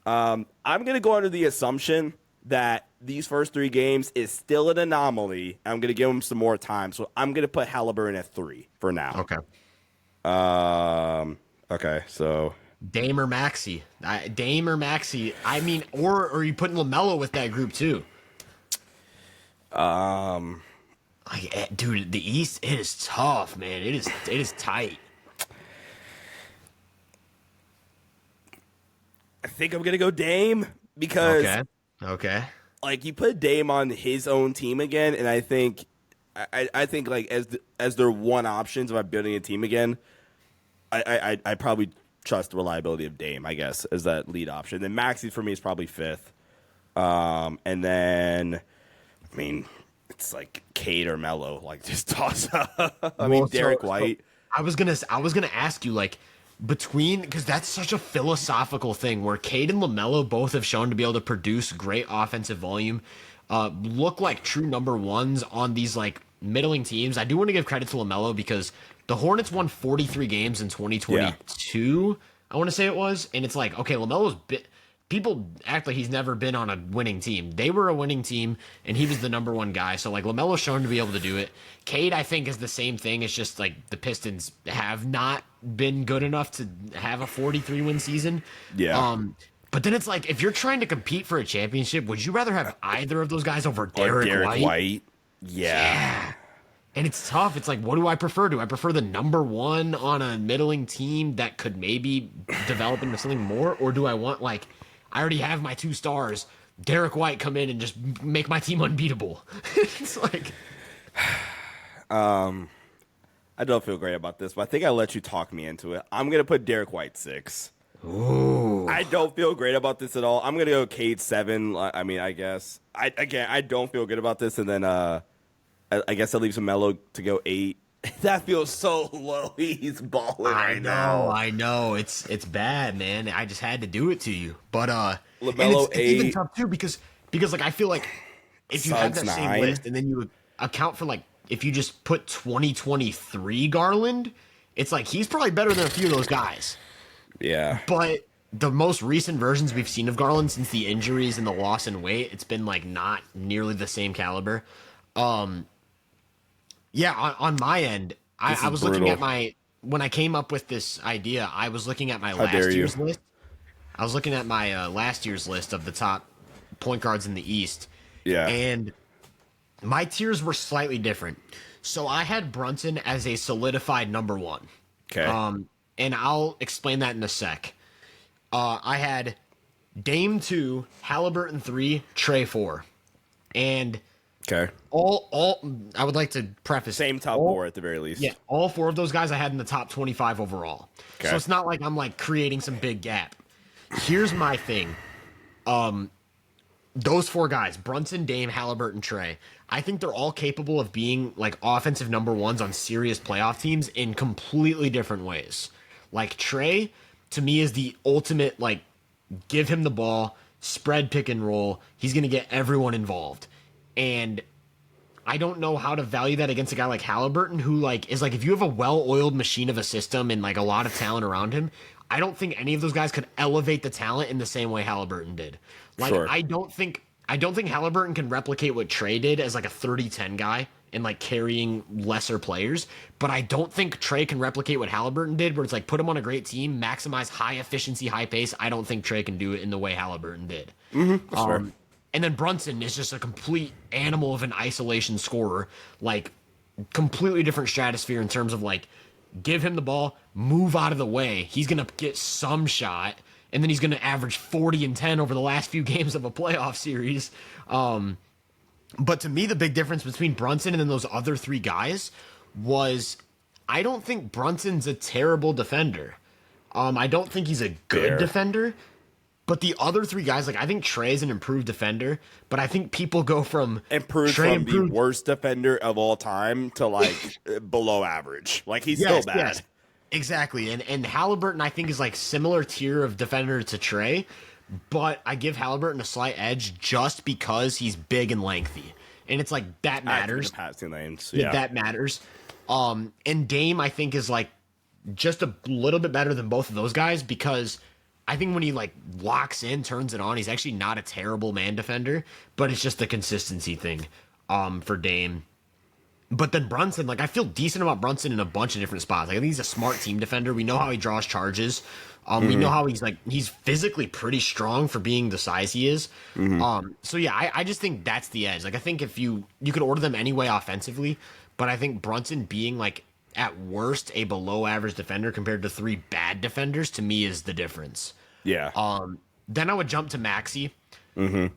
I'm gonna go under the assumption that these first 3 games is still an anomaly. I'm gonna give them some more time, so I'm gonna put Haliburton at 3 for now. Okay. Okay. So. Dame or Maxey. I mean, or are you putting LaMelo with that group too? Dude, the East, it is tough, man. It is tight. I think I'm gonna go Dame because Okay. Like you put Dame on his own team again, and I think like as their one options if I'm building a team again, I probably trust the reliability of Dame, I guess, as that lead option. Then Maxey for me is probably fifth. And then, I mean, it's like Cade or Melo, like just toss up. I mean, Derek White. I was gonna ask you like because that's such a philosophical thing where Cade and LaMelo both have shown to be able to produce great offensive volume, look like true number ones on these like middling teams. I do want to give credit to LaMelo because the Hornets won 43 games in 2022. I want to say it was, and it's like, okay, LaMelo's people act like he's never been on a winning team. They were a winning team, and he was the number one guy. So, like, LaMelo's shown to be able to do it. Cade, I think, is the same thing. It's just, like, the Pistons have not been good enough to have a 43-win season. Yeah. But then it's like, if you're trying to compete for a championship, would you rather have either of those guys over Derek White? Yeah. And it's tough. It's like, what do I prefer? Do I prefer the number one on a middling team that could maybe develop into something more? Or do I want, like, I already have my 2 stars. Derek White come in and just make my team unbeatable. It's like, I don't feel great about this, but I think I let you talk me into it. I'm gonna put Derek White 6. ooh, I don't feel great about this at all. I'm gonna go Cade 7. I mean, I guess I don't feel good about this, and then I guess that leaves a Melo to go 8. That feels so low. He's balling right now. I know. It's bad, man. I just had to do it to you. But LaMelo it's even tough too because like I feel like if you have that Suggs same 9. list and then you account for like if you just put 2023 Garland, it's like he's probably better than a few of those guys. Yeah. But the most recent versions we've seen of Garland since the injuries and the loss in weight, it's been like not nearly the same caliber. Yeah, on my end, I was looking at when I came up with this idea, I was looking at my last year's list. I was looking at my last year's list of the top point guards in the East. Yeah. And my tiers were slightly different. So I had Brunson as a solidified number one. Okay. And I'll explain that in a sec. I had Dame 2, Haliburton 3, Trae 4. And okay. all I would like to preface Same top 4 at the very least. Yeah, all 4 of those guys I had in the top 25 overall. Okay. So it's not like I'm like creating some big gap. Here's my thing. Those 4 guys, Brunson, Dame, Haliburton, Trae, I think they're all capable of being like offensive number ones on serious playoff teams in completely different ways. Like Trae, to me, is the ultimate, like, give him the ball, spread pick and roll. He's going to get everyone involved. And I don't know how to value that against a guy like Haliburton, who like is like if you have a well-oiled machine of a system and like a lot of talent around him, I don't think any of those guys could elevate the talent in the same way Haliburton did. Like Sure. I don't think Haliburton can replicate what Trae did as like a 30-10 guy and like carrying lesser players, but I don't think Trae can replicate what Haliburton did, where it's like put him on a great team, maximize high efficiency, high pace. I don't think Trae can do it in the way Haliburton did. Mm-hmm. That's fair. And then Brunson is just a complete animal of an isolation scorer, like completely different stratosphere in terms of like give him the ball, move out of the way. He's going to get some shot, and then he's going to average 40 and 10 over the last few games of a playoff series. But to me, the big difference between Brunson and then those other 3 guys was I don't think Brunson's a terrible defender. I don't think he's a good defender. But the other 3 guys, like I think Trae's an improved defender, but I think people go from the worst defender of all time to like below average. Like he's still bad. Yes. Exactly. And Haliburton I think is like similar tier of defender to Trae, but I give Haliburton a slight edge just because he's big and lengthy. And it's like that matters. Passing lanes. Yeah, that matters. And Dame I think is like just a little bit better than both of those guys because I think when he like locks in, turns it on, he's actually not a terrible man defender, but it's just the consistency thing for Dame. But then Brunson, like I feel decent about Brunson in a bunch of different spots. Like, I think he's a smart team defender. We know how he draws charges. We know how he's physically pretty strong for being the size he is. So yeah, I just think that's the edge. Like I think if you could order them anyway offensively, but I think Brunson being like at worst a below average defender compared to 3 bad defenders to me is the difference. Yeah. Then I would jump to Maxey.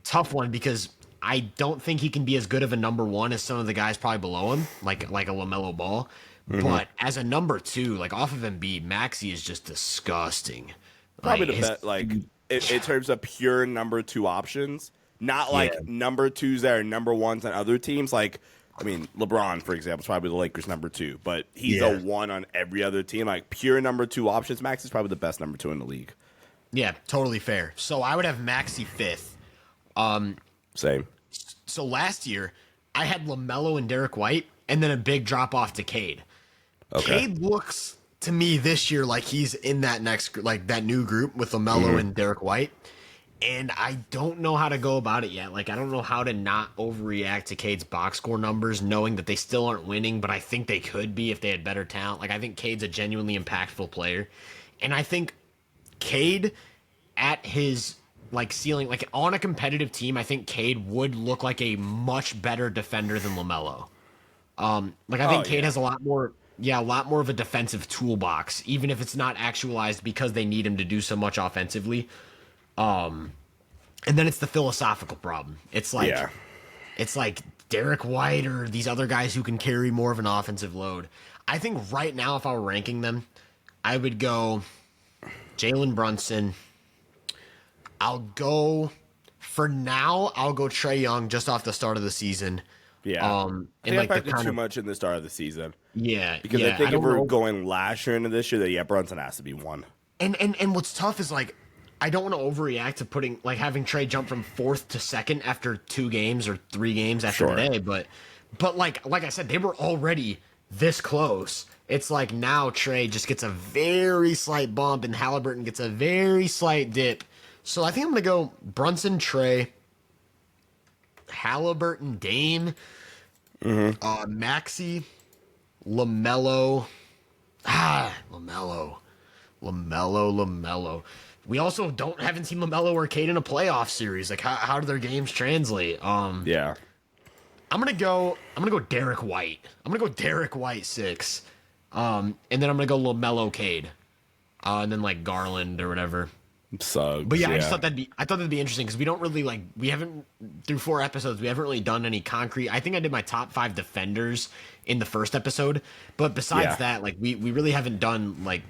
Tough one because I don't think he can be as good of a number one as some of the guys probably below him, like a LaMelo Ball. But as a number two, like off of Embiid, Maxey is just disgusting. Probably Like, the best, like in terms of pure number two options, not like Yeah. number twos that are number ones on other teams. Like, I mean, LeBron, for example, is probably the Lakers' number two, but he's a one on every other team. Like pure number two options, Max is probably the best number two in the league. Yeah, totally fair. So I would have Maxey fifth. Same. So last year, I had LaMelo and Derek White, and then a big drop off to Cade. Okay. Cade looks to me this year like he's in that next, like that new group with LaMelo and Derek White. And I don't know how to go about it yet. Like, I don't know how to not overreact to Cade's box score numbers, knowing that they still aren't winning, but I think they could be if they had better talent. Like, I think Cade's a genuinely impactful player. And I think Cade at his like ceiling, like on a competitive team, I think Cade would look like a much better defender than LaMelo. Like I think Cade has a lot more of a defensive toolbox, even if it's not actualized because they need him to do so much offensively. And then it's the philosophical problem. It's like Derek White or these other guys who can carry more of an offensive load. I think right now, if I were ranking them, I would go Jalen Brunson. I'll go Trae Young just off the start of the season. Yeah. And I like too much in the start of the season. Yeah. Because I think if we're going last year into this year, that Brunson has to be one. And what's tough is like I don't want to overreact to having Trae jump from fourth to second after 2 games or 3 games after today, but like I said, they were already this close. It's like now Trae just gets a very slight bump and Haliburton gets a very slight dip. So I think I'm gonna go Brunson, Trae, Haliburton, Dame, Maxey, LaMelo. LaMelo. We also haven't seen LaMelo or Cade in a playoff series. Like how do their games translate? Yeah. I'm gonna go Derek White. I'm gonna go Derek White 6. And then I'm gonna go LaMelo Cade. And then like Garland or whatever. Suggs, but yeah, I thought that'd be interesting because we don't really we haven't through 4 episodes we haven't really done any concrete. I think I did my top 5 defenders in the first episode, but besides that, like we really haven't done like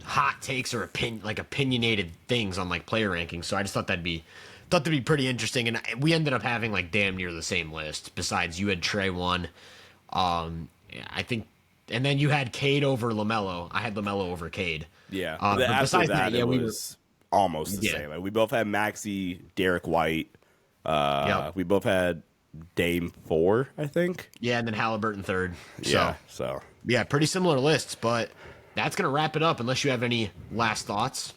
hot takes or opinionated things on like player rankings. So I just thought that'd be pretty interesting, and we ended up having like damn near the same list. Besides, you had Trae 1, I think, and then you had Cade over LaMelo. I had LaMelo over Cade. Yeah. But besides that, it was almost the same. Like, we both had Maxey, Derek White. We both had Dame 4, I think. Yeah, and then Haliburton 3rd. So yeah, pretty similar lists, but that's gonna wrap it up. Unless you have any last thoughts.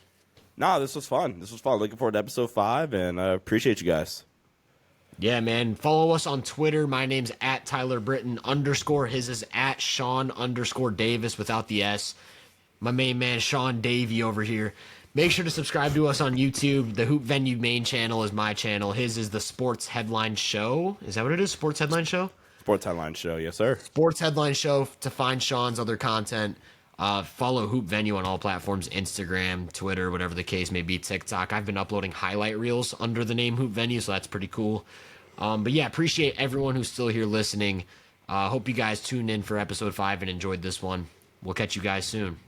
No, this was fun. Looking forward to episode 5, and I appreciate you guys. Yeah, man. Follow us on Twitter. My name's at Tyler Britton _. His is at Sean _Davis without the S. My main man Sean Davey over here. Make sure to subscribe to us on YouTube. The Hoop Venue main channel is my channel. His is the Sports Headline Show. Is that what it is? Sports Headline Show? Sports Headline Show, yes, sir. Sports Headline Show to find Sean's other content. Follow Hoop Venue on all platforms, Instagram, Twitter, whatever the case may be, TikTok. I've been uploading highlight reels under the name Hoop Venue, so that's pretty cool. But yeah, appreciate everyone who's still here listening. Hope you guys tuned in for episode 5 and enjoyed this one. We'll catch you guys soon.